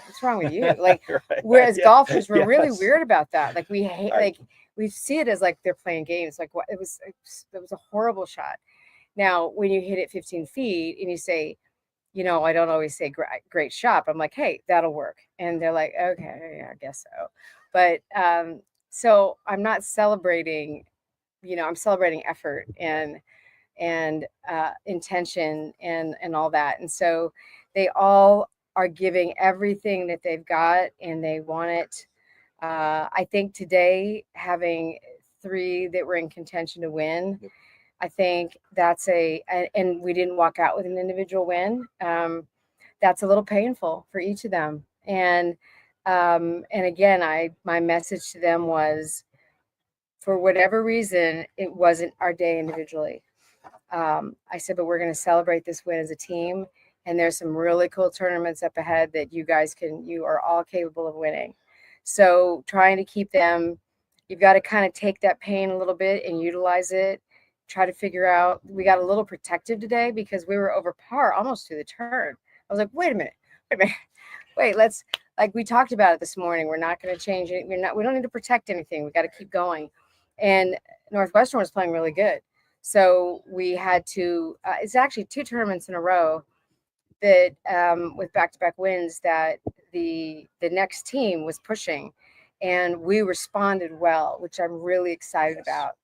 [SPEAKER 14] what's wrong with you? Like,
[SPEAKER 4] Right.
[SPEAKER 14] whereas golfers, we're really
[SPEAKER 4] Yes.
[SPEAKER 14] weird about that. Like, we hate, we see it as like they're playing games. Like, what it was a horrible shot. Now, when you hit it 15 feet and you say, I don't always say great shot, but I'm like, hey, that'll work. And they're like, okay, yeah, I guess so. But so I'm not celebrating, I'm celebrating effort and intention and all that. And so they all are giving everything that they've got, and they want it. I think today, having 3 that were in contention to win, I think that's and we didn't walk out with an individual win. That's a little painful for each of them. And again, my message to them was, for whatever reason, it wasn't our day individually. I said, but we're going to celebrate this win as a team. And there's some really cool tournaments up ahead that you are all capable of winning. So trying to keep them, you've got to kind of take that pain a little bit and utilize it. Try to figure out, we got a little protective today because we were over par almost through the turn. I was like, wait a minute. Let's, like we talked about it this morning. We're not going to change it. We don't need to protect anything. We got to keep going. And Northwestern was playing really good. So we had to, it's actually 2 tournaments in a row that with back-to-back wins that the next team was pushing, and we responded well, which I'm really excited about.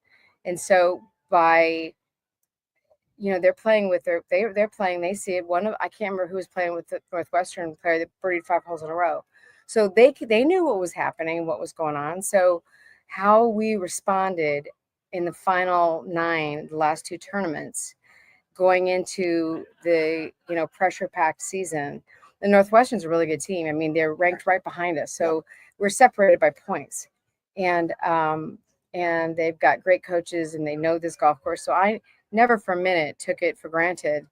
[SPEAKER 14] And so by, they're playing with they're playing, they see it. I can't remember who was playing with the Northwestern player that birdied 5 holes in a row. So they knew what was happening, what was going on. So how we responded in the final 9, the last 2 tournaments, going into the pressure packed season. The Northwestern's a really good team. I mean, they're ranked right behind us, so we're separated by points, and they've got great coaches and they know this golf course. So I never for a minute took it for granted.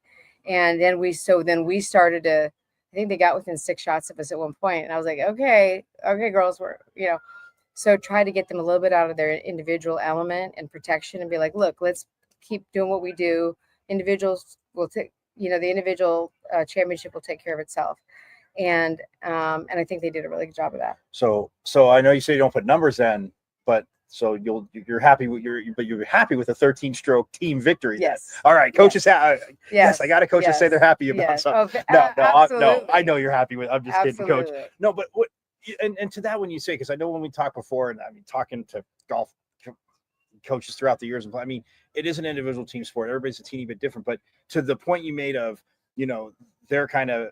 [SPEAKER 14] And then we started to, I think they got within 6 shots of us at one point, and I was like, okay girls, we're so try to get them a little bit out of their individual element and protection and be like, look, let's keep doing what we do. Individuals will take, the individual championship will take care of itself. And I think they did a really good job of that.
[SPEAKER 4] So I know you say you don't put numbers in, but So you're happy with you're happy with a 13-stroke team victory.
[SPEAKER 14] Yes.
[SPEAKER 4] Then. All right, coaches. Yes, I got a coach to say they're happy about
[SPEAKER 14] yes.
[SPEAKER 4] something.
[SPEAKER 14] Oh,
[SPEAKER 4] No, I know you're happy with. I'm just kidding, coach.
[SPEAKER 14] Absolutely.
[SPEAKER 4] No, but what? And to that, when you say, because I know when we talked before, and I mean talking to golf coaches throughout the years, I mean it is an individual team sport. Everybody's a teeny bit different. But to the point you made of, they're kind of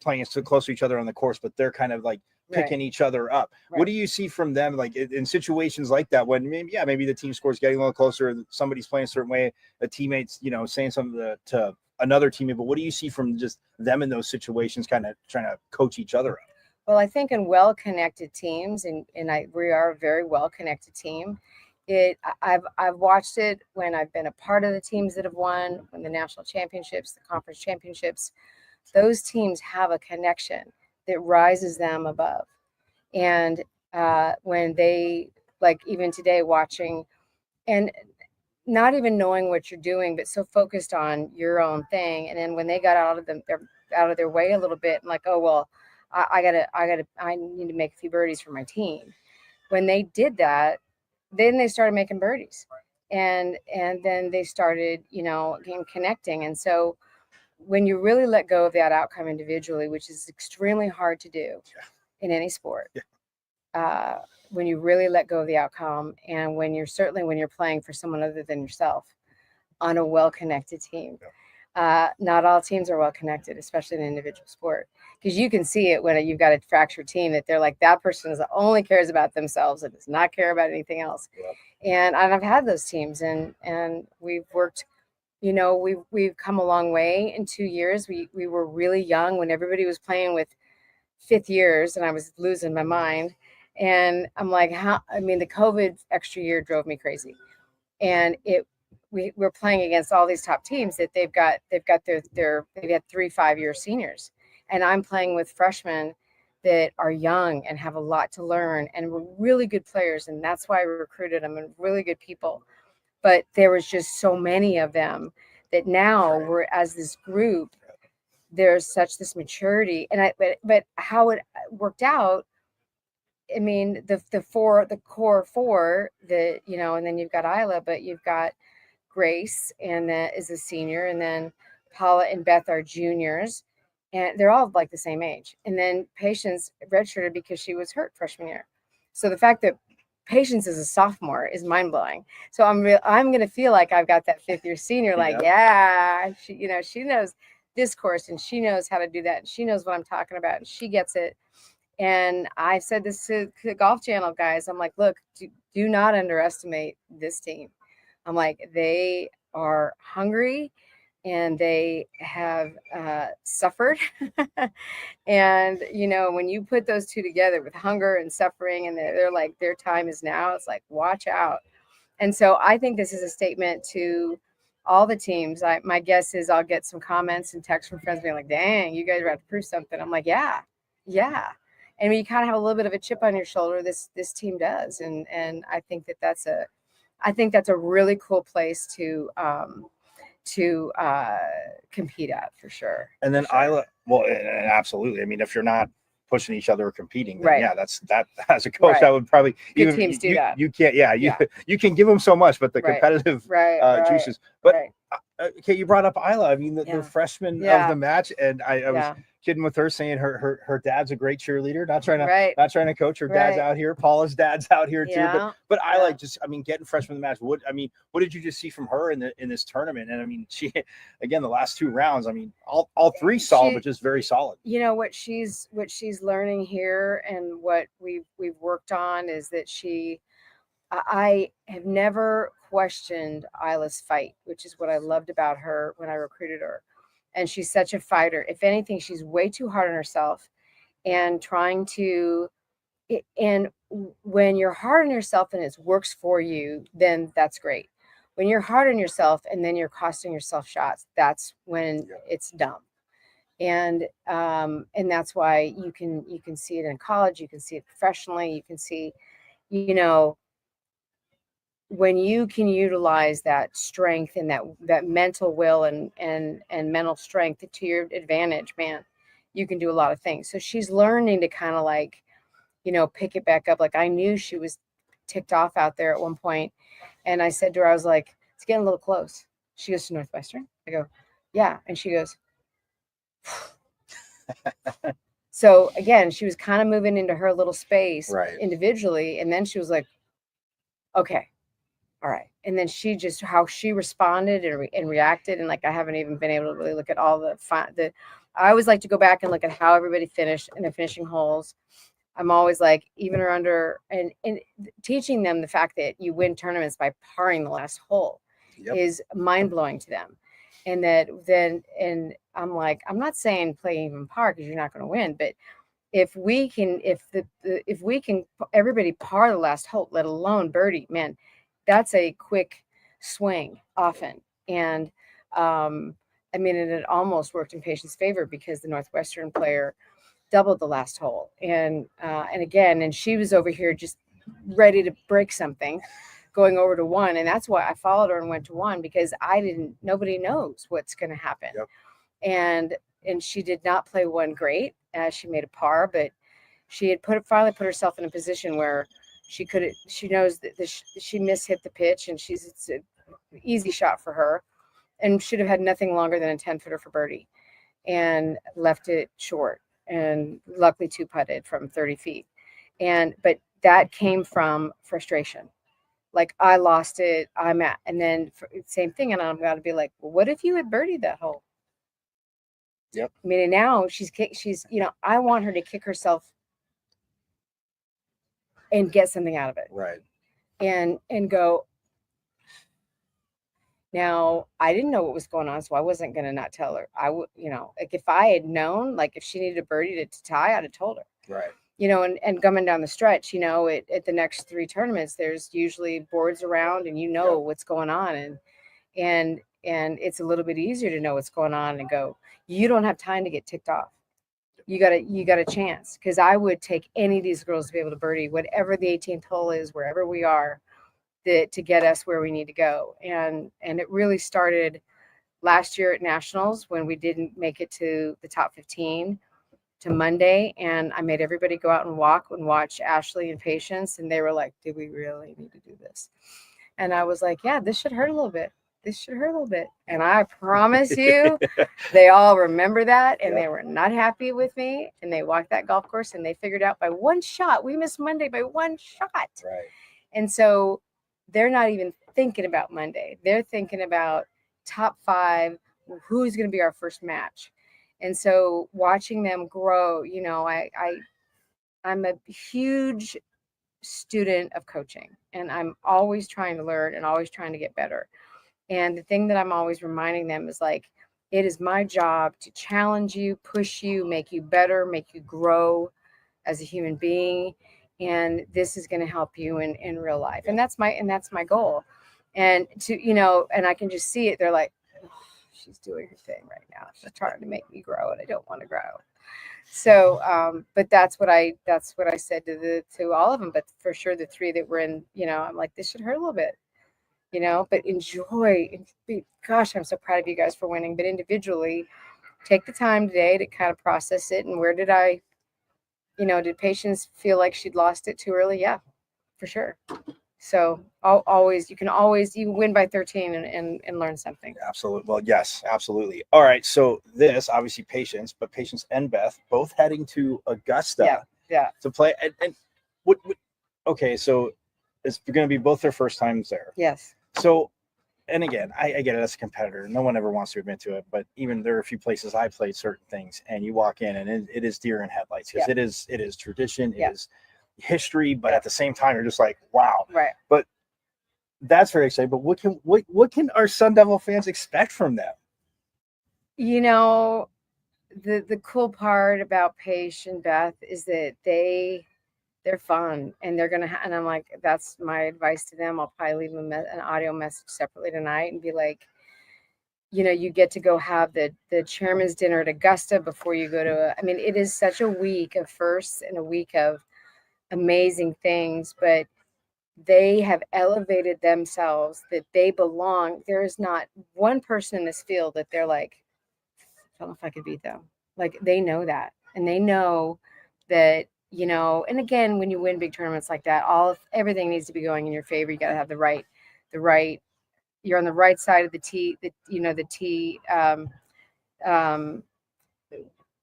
[SPEAKER 4] playing so close to each other on the course, but they're kind of like picking each other up.
[SPEAKER 14] Right.
[SPEAKER 4] What do you see from them, like in situations like that, when maybe the team score is getting a little closer, somebody's playing a certain way, a teammate's saying something to another teammate, but what do you see from just them in those situations, kind of trying to coach each other up?
[SPEAKER 14] Well, I think in well-connected teams, we are a very well-connected team. I've watched it when I've been a part of the teams that have won, when the national championships, the conference championships, those teams have a connection that rises them above. And when they, like even today, watching and not even knowing what you're doing, but so focused on your own thing, and then when they got out of their way a little bit, and like, oh well, I need to make a few birdies for my team. When they did that, then they started making birdies, and then they started, connecting. And so when you really let go of that outcome individually, which is extremely hard to do in any sport, when you really let go of the outcome, and when you're playing for someone other than yourself on a well-connected team. Not all teams are well connected, especially in an individual sport, because you can see it when you've got a fractured team that they're like, that person only cares about themselves and does not care about anything else. And I've had those teams, and we've worked, we've come a long way in 2 years. We were really young when everybody was playing with fifth years, and I was losing my mind. And I'm like, the COVID extra year drove me crazy. And we're playing against all these top teams that they've got they've had 3 5-year seniors, and I'm playing with freshmen that are young and have a lot to learn and were really good players, and that's why I recruited them, and really good people. But there was just so many of them that now we're, as this group, there's such this maturity. And but how it worked out, I mean, the core four that, and then you've got Isla, but you've got Grace, and that is a senior, and then Paula and Beth are juniors, and they're all like the same age. And then Patience redshirted because she was hurt freshman year. So the fact that Patience is a sophomore is mind blowing. So I'm going to feel like I've got that fifth year senior, like, she knows this course, and she knows how to do that, and she knows what I'm talking about, and she gets it. And I said this to the Golf Channel guys. I'm like, look, do not underestimate this team. I'm like, they are hungry, and they have suffered. And, when you put those two together with hunger and suffering, and they're like, their time is now, it's like, watch out. And so I think this is a statement to all the teams. My guess is I'll get some comments and texts from friends being like, dang, you guys are about to prove something. I'm like, yeah. And when you kind of have a little bit of a chip on your shoulder, this team does. And I think that's a really cool place to compete at, for sure.
[SPEAKER 4] And then Isla, well, absolutely. I mean, if you're not pushing each other or competing, then that as a coach, that would probably
[SPEAKER 14] good teams do that.
[SPEAKER 4] You can't, you can give them so much, but the competitive juices. But okay, you brought up Isla. I mean, the freshman of the match, and I was kidding with her, saying her dad's a great cheerleader. Not trying to coach. Her dad's out here. Paula's dad's out here too. But I like getting freshman of the match. What did you just see from her in this tournament? And I mean, she, again, the last 2 rounds, I mean, all three solid, but just very solid. What
[SPEAKER 14] she's learning here, and what we've worked on, is that I have never questioned Isla's fight, which is what I loved about her when I recruited her. And she's such a fighter. If anything, she's way too hard on herself, and trying to, and when you're hard on yourself and it works for you, then that's great. When you're hard on yourself and then you're costing yourself shots, that's when it's dumb. And that's why you can see it in college, you can see it professionally, you can see, when you can utilize that strength and that mental will and mental strength to your advantage, man, you can do a lot of things. So she's learning to kind of like, pick it back up. Like, I knew she was ticked off out there at one point. And I said to her, I was like, it's getting a little close. She goes, to Northwestern? I go, yeah. And she goes, so again, she was kind of moving into her little space individually. And then she was like, okay, all right. And then she just, how she responded and reacted. And like, I haven't even been able to really look at all the I always like to go back and look at how everybody finished in the finishing holes. I'm always like, even or under, and teaching them the fact that you win tournaments by parring the last hole is mind blowing to them. And that then, and I'm like, I'm not saying play even par because you're not going to win, but if we can, if we can, everybody par the last hole, let alone birdie, man, that's a quick swing often. And I mean, and it almost worked in Patient's favor because the Northwestern player doubled the last hole. And again, and she was over here just ready to break something, going over to one. And that's why I followed her and went to one, because nobody knows what's going to happen. And she did not play one great. She made a par, but she had finally put herself in a position where she knows that she mishit the pitch, and it's an easy shot for her, and should have had nothing longer than a 10-footer for birdie, and left it short, and luckily 2-putted from 30 feet. But that came from frustration. Like, I lost it, and then same thing. And I'm going to be like, well, what if you had birdied that hole? I mean, and now she's, I want her to kick herself and get something out of it. And go, now, I didn't know what was going on, so I wasn't going to not tell her. I would, like, if I had known, like, if she needed a birdie to tie, I'd have told her. And coming down the stretch, at the next 3 tournaments, there's usually boards around, and what's going on, and it's a little bit easier to know what's going on and go, you don't have time to get ticked off. You got a chance, because I would take any of these girls to be able to birdie whatever the 18th hole is, wherever we are, to get us where we need to go. And it really started last year at Nationals when we didn't make it to the top 15 to Monday. And I made everybody go out and walk and watch Ashley and Patience. And they were like, do we really need to do this? And I was like, yeah, this should hurt a little bit. This should hurt a little bit. And I promise you, they all remember that. And they were not happy with me. And they walked that golf course, and they figured out by one shot, we missed Monday by one shot. And so they're not even thinking about Monday. They're thinking about top 5, who's going to be our first match. And so watching them grow, I'm a huge student of coaching, and I'm always trying to learn and always trying to get better. And the thing that I'm always reminding them is, like, it is my job to challenge you, push you, make you better, make you grow as a human being. And this is going to help you in real life. And that's my goal. And and I can just see it. They're like, oh, she's doing her thing right now. She's trying to make me grow, and I don't want to grow. So, but that's what I said to all of them. But for sure, the 3 that were in, I'm like, this should hurt a little bit, but enjoy. Gosh, I'm so proud of you guys for winning. But individually, take the time today to kind of process it. And where did did Patience feel like she'd lost it too early? Yeah, for sure. So you can always win by 13 and learn something.
[SPEAKER 4] Absolutely. Well, yes, absolutely. All right. So this obviously Patience, but Patience and Beth both heading to Augusta to play. And what okay, so it's going to be both their first times there.
[SPEAKER 14] Yes.
[SPEAKER 4] So, and again, I get it as a competitor. No one ever wants to admit to it, but even there are a few places I played certain things, and you walk in and it is deer in headlights, because it is tradition, it is history, but at the same time, you're just like, wow. But that's very exciting. But what can our Sun Devil fans expect from them?
[SPEAKER 14] The cool part about Paige and Beth is that they're fun, and they're gonna and I'm like, that's my advice to them. I'll probably leave them an audio message separately tonight and be like, you get to go have the chairman's dinner at Augusta before you go to it is such a week of firsts and a week of amazing things, but they have elevated themselves, that they belong. There is not one person in this field that they're like, I don't know if I could beat them. Like, they know that, and they know that you know, and again, when you win big tournaments like that, everything needs to be going in your favor. You got to have the right, you're on the right side of the tee, the tee.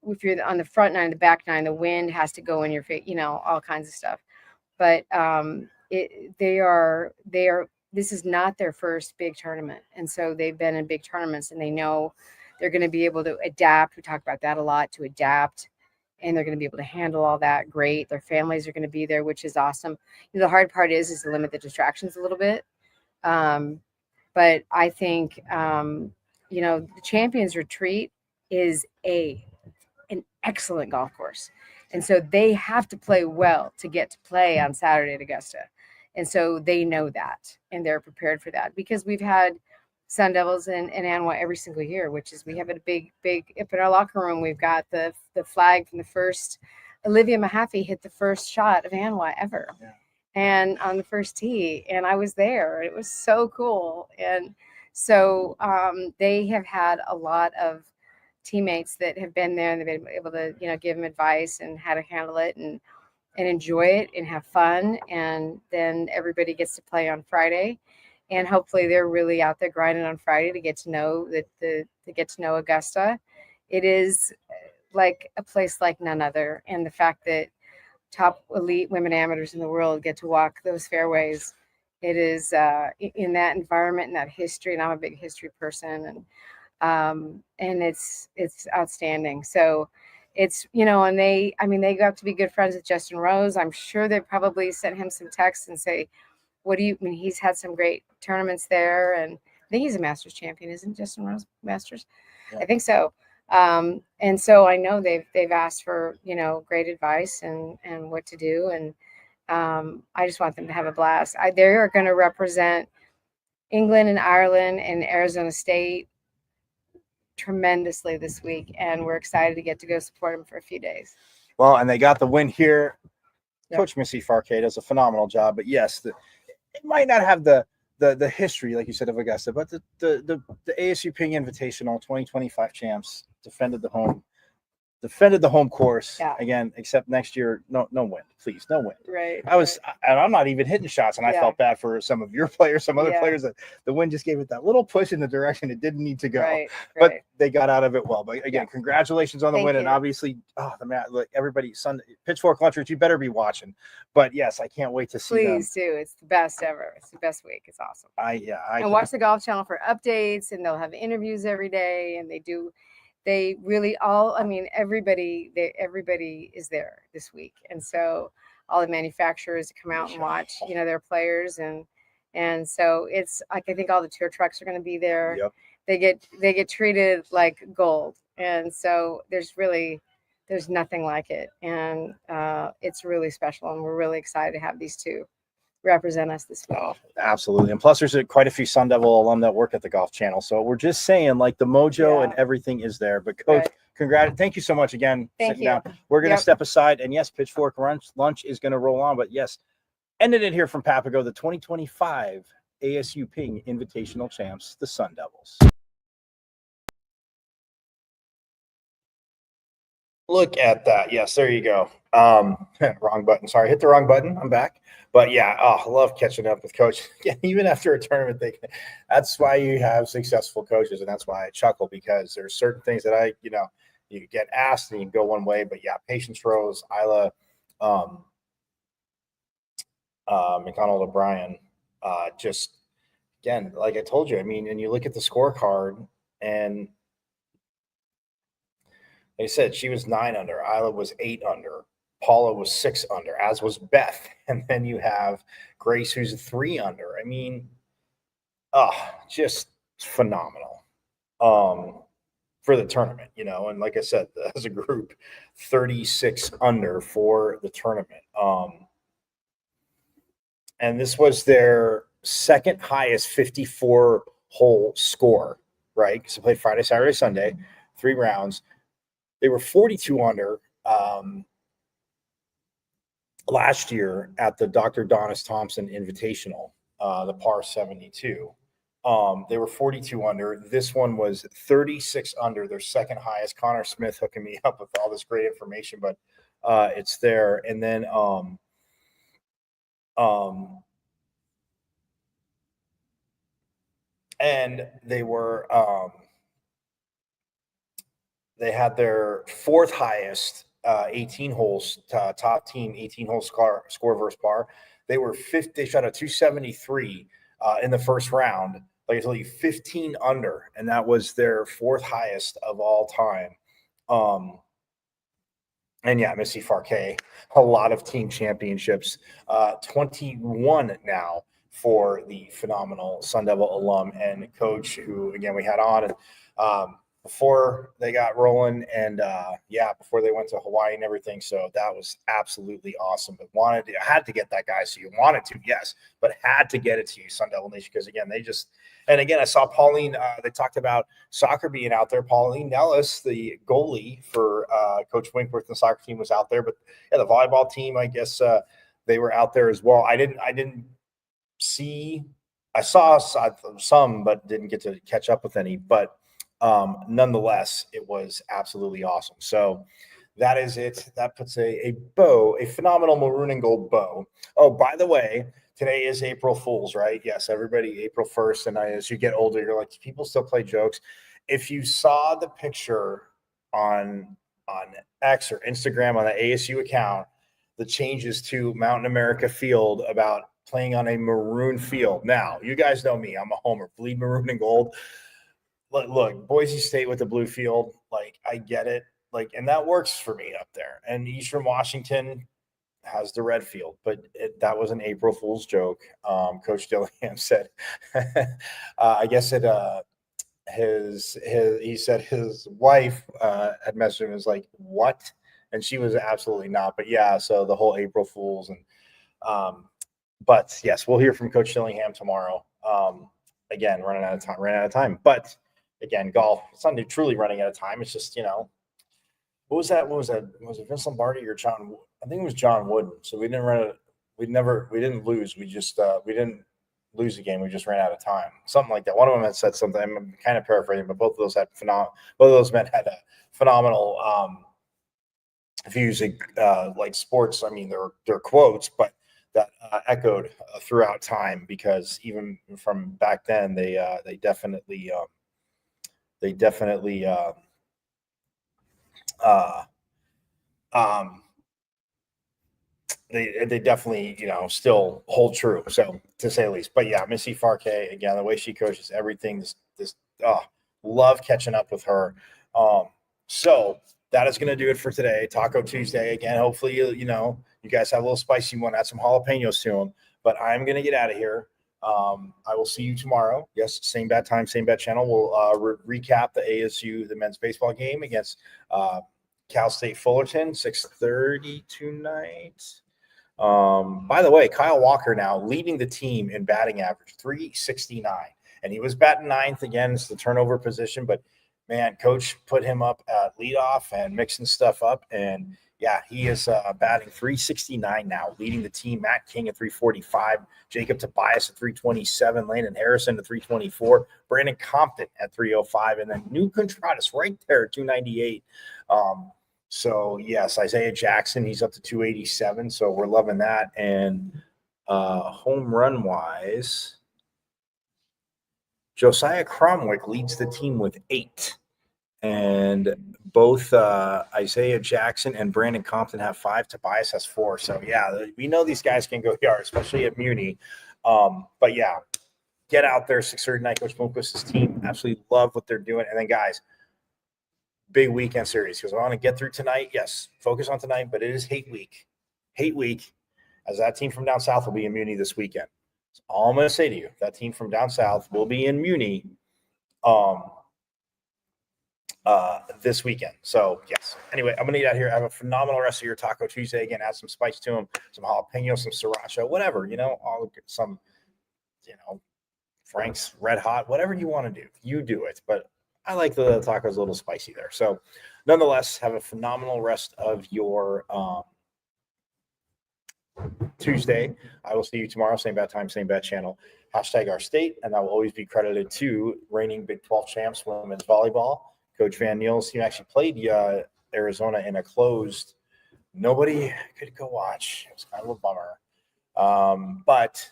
[SPEAKER 14] If you're on the front nine, the back nine, the wind has to go in your face, all kinds of stuff. But this is not their first big tournament. And so they've been in big tournaments and they know they're going to be able to adapt. We talk about that a lot, to adapt, and they're going to be able to handle all that great. Their families are going to be there, which is awesome. The hard part is to limit the distractions a little bit. But I think, the Champions Retreat is an excellent golf course. And so they have to play well to get to play on Saturday at Augusta. And so they know that, and they're prepared for that, because we've had Sun Devils and Anwa every single year, which is, we have a big, up in our locker room, we've got the flag from the first, Olivia Mahaffey hit the first shot of Anwa ever. Yeah. And on the first tee, and I was there. It was so cool. And so they have had a lot of teammates that have been there, and they've been able to, give them advice and how to handle it and enjoy it and have fun. And then everybody gets to play on Friday, and hopefully they're really out there grinding on Friday to get to know Augusta. It is like a place like none other. And the fact that top elite women amateurs in the world get to walk those fairways, it is in that environment and that history. And I'm a big history person, and it's outstanding. So it's, and they go up to be good friends with Justin Rose. I'm sure they probably sent him some texts and say, he's had some great tournaments there. And I think he's a Masters champion, isn't Justin Rose Masters? Yeah. I think so. And so I know they've asked for, great advice and what to do. And I just want them to have a blast. They are going to represent England and Ireland and Arizona State tremendously this week, and we're excited to get to go support them for a few days.
[SPEAKER 4] Well, and they got the win here. Yep. Coach Missy Farquet does a phenomenal job, but yes, it might not have the history, like you said, of Augusta, but the ASU Ping Invitational 2025 champs defended the home course. Yeah. Again, except next year, no wind, please, no wind.
[SPEAKER 14] Right.
[SPEAKER 4] And I'm not even hitting shots, and I felt bad for some of your players, some other players, that the wind just gave it that little push in the direction it didn't need to go. Right. But they got out of it well. But again, congratulations on the win, and obviously, everybody, Sunday Pitchfork Lunchers, you better be watching. But yes, I can't wait to see them.
[SPEAKER 14] Please do. It's the best ever. It's the best week. It's awesome. And watch the Golf Channel for updates, and they'll have interviews every day, and they really everybody is there this week. And so all the manufacturers come out and watch, their players. And so it's like, I think all the tour trucks are going to be there. Yep. They get treated like gold. And so there's nothing like it. And it's really special. And we're really excited to have these two represent us this week. Oh,
[SPEAKER 4] absolutely. And plus there's quite a few Sun Devil alum that work at the Golf Channel. So we're just saying, like, the mojo and everything is there. But Coach, congrats. Thank you so much again.
[SPEAKER 14] Thank you.
[SPEAKER 4] Down. We're going to step aside, and yes, Pitchfork Lunch is going to roll on. But yes, ended it here from Papago, the 2025 ASU Ping Invitational Champs, the Sun Devils. Look at that. Yes, there you go. Wrong button. Sorry, hit the wrong button. I'm back. But yeah, I love catching up with Coach. Even after a tournament, that's why you have successful coaches, and that's why I chuckle, because there's certain things that you get asked and you go one way. But yeah, Patience Rose, Isla, McDonald O'Brien, just again, like I told you, and you look at the scorecard, and they said she was 9 under, Isla was 8 under, Paula was 6 under, as was Beth. And then you have Grace, who's 3 under. Just phenomenal for the tournament, and like I said, as a group, 36 under for the tournament. And this was their second highest 54 hole score, right? Because they played Friday, Saturday, Sunday, 3 rounds. They were 42 under last year at the Dr. Donis Thompson Invitational, the par 72. They were 42 under. This one was 36 under, their second highest. Connor Smith hooking me up with all this great information. But it's there. And then and they were they had their fourth highest 18 holes top team 18 hole score versus par. They were fifth. They shot a 273 in the first round. Like I told you, 15 under, and that was their fourth highest of all time. And yeah, Missy Farquet, a lot of team championships, 21 now for the phenomenal Sun Devil alum and coach who, again, we had on before they got rolling and before they went to Hawaii and everything. So that was absolutely awesome. But had to get that guy. So you wanted to, yes, but had to get it to you, Sun Devil Nation, because again, I saw Pauline. They talked about soccer being out there. Pauline Nellis, the goalie for Coach Winkworth and the soccer team, was out there. But yeah, the volleyball team, I guess they were out there as well. I didn't see. I saw some, but didn't get to catch up with any. But nonetheless, it was absolutely awesome. So that is it. That puts a phenomenal maroon and gold bow. Oh, by the way, today is April Fool's, right? Yes, everybody, April 1st. And as you get older, you're like, people still play jokes. If you saw the picture on X or Instagram on the ASU account, the changes to Mountain America Field about playing on a maroon field. Now, you guys know me. I'm a homer. Bleed maroon and gold. Look, Boise State with the blue field, like, I get it. Like, and that works for me up there. And Eastern Washington has the red field, but that was an April Fool's joke. Coach Dillingham said, I guess he said his wife had messaged him and was like, what? And she was absolutely not. But yeah, so the whole April Fool's and but yes, we'll hear from Coach Dillingham tomorrow. Again, ran out of time. But again, golf, it's not truly running out of time. It's just, what was that? Was it Vince Lombardi or John? I think it was John Wooden. So we didn't lose. We just, we didn't lose the game. We just ran out of time. Something like that. One of them had said something. I'm kind of paraphrasing, but both of those men had a phenomenal, if you use like sports, I mean, they're quotes, but that echoed throughout time, because even from back then, they definitely still hold true. So, to say the least. But yeah, Missy Farquet, again, the way she coaches everything, love catching up with her. So that is going to do it for today. Taco Tuesday. Again, hopefully, you guys have a little spicy one, add some jalapenos to them. But I'm going to get out of here. I will see you tomorrow. Yes, same bad time, same bad channel. We'll recap the ASU, the men's baseball game against Cal State Fullerton, 6:30 tonight. By the way, Kyle Walker now leading the team in batting average, 369. And he was batting ninth again. It's the turnover position, but man, coach put him up at leadoff and mixing stuff up. And yeah, he is batting 369 now, leading the team. Matt King at 345, Jacob Tobias at 327, Landon Harrison at 324, Brandon Compton at 305, and then New Contratus right there at 298. So yes, Isaiah Jackson, he's up to 287. So we're loving that. And home run wise, Josiah Cromwick leads the team with 8. And both Isaiah Jackson and Brandon Compton have 5. Tobias has 4. So yeah, we know these guys can go yard, especially at Muni. But yeah, get out there, 6:30 tonight. Coach Bloomquist's team, absolutely love what they're doing. And then guys, big weekend series, because I want to get through tonight. Yes, focus on tonight, but it is hate week. Hate week, as that team from down south will be in Muni this weekend. That's all I'm going to say to you. That team from down south will be in Muni this weekend. So yes. Anyway, I'm gonna get out here. Have a phenomenal rest of your Taco Tuesday. Again, add some spice to them, some jalapeno, some sriracha, whatever, Frank's Red Hot, whatever you want to do, you do it. But I like the tacos a little spicy there. So nonetheless, have a phenomenal rest of your Tuesday. I will see you tomorrow, same bad time, same bad channel. #OurState, and that will always be credited to reigning Big 12 champs women's volleyball. Coach Van Niel's team actually played Arizona in a closed nobody could go watch. It was kind of a bummer. But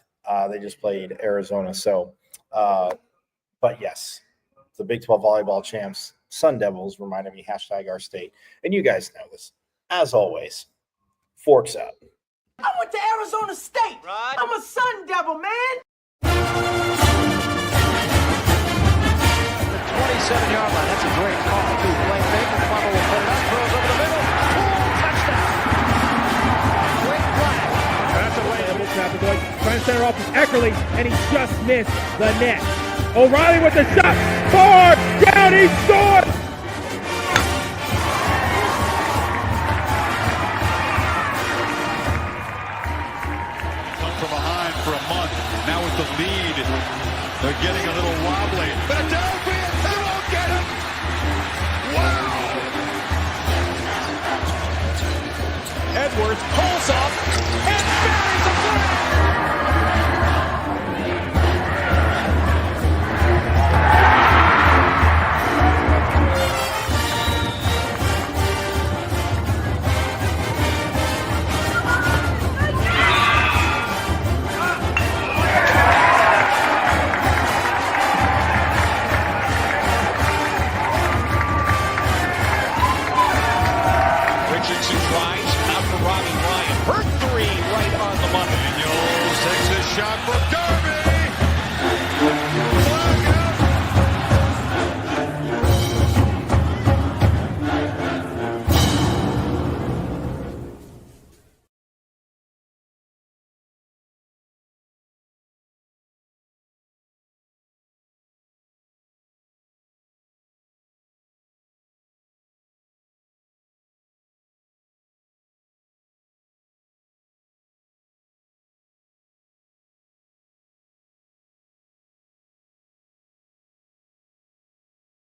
[SPEAKER 4] they just played Arizona. So, but yes, the Big 12 volleyball champs, Sun Devils, reminded me, #our state. And you guys know this. As always, forks up.
[SPEAKER 15] I went to Arizona State. Right. I'm a Sun Devil, man.
[SPEAKER 1] The 27-yard line. That's a great call. Play fake. Funnel will put it up. Throws over the middle. Touchdown. Quick flag.
[SPEAKER 2] That's a way. Trying to center off with Eckerly, and he just missed the net. O'Reilly with the shot. Far down. He scored.
[SPEAKER 3] From behind for a month. Now with the lead, they're getting a little wobbly. Philadelphia, they won't get it. Wow!
[SPEAKER 10] Edwards pulls off.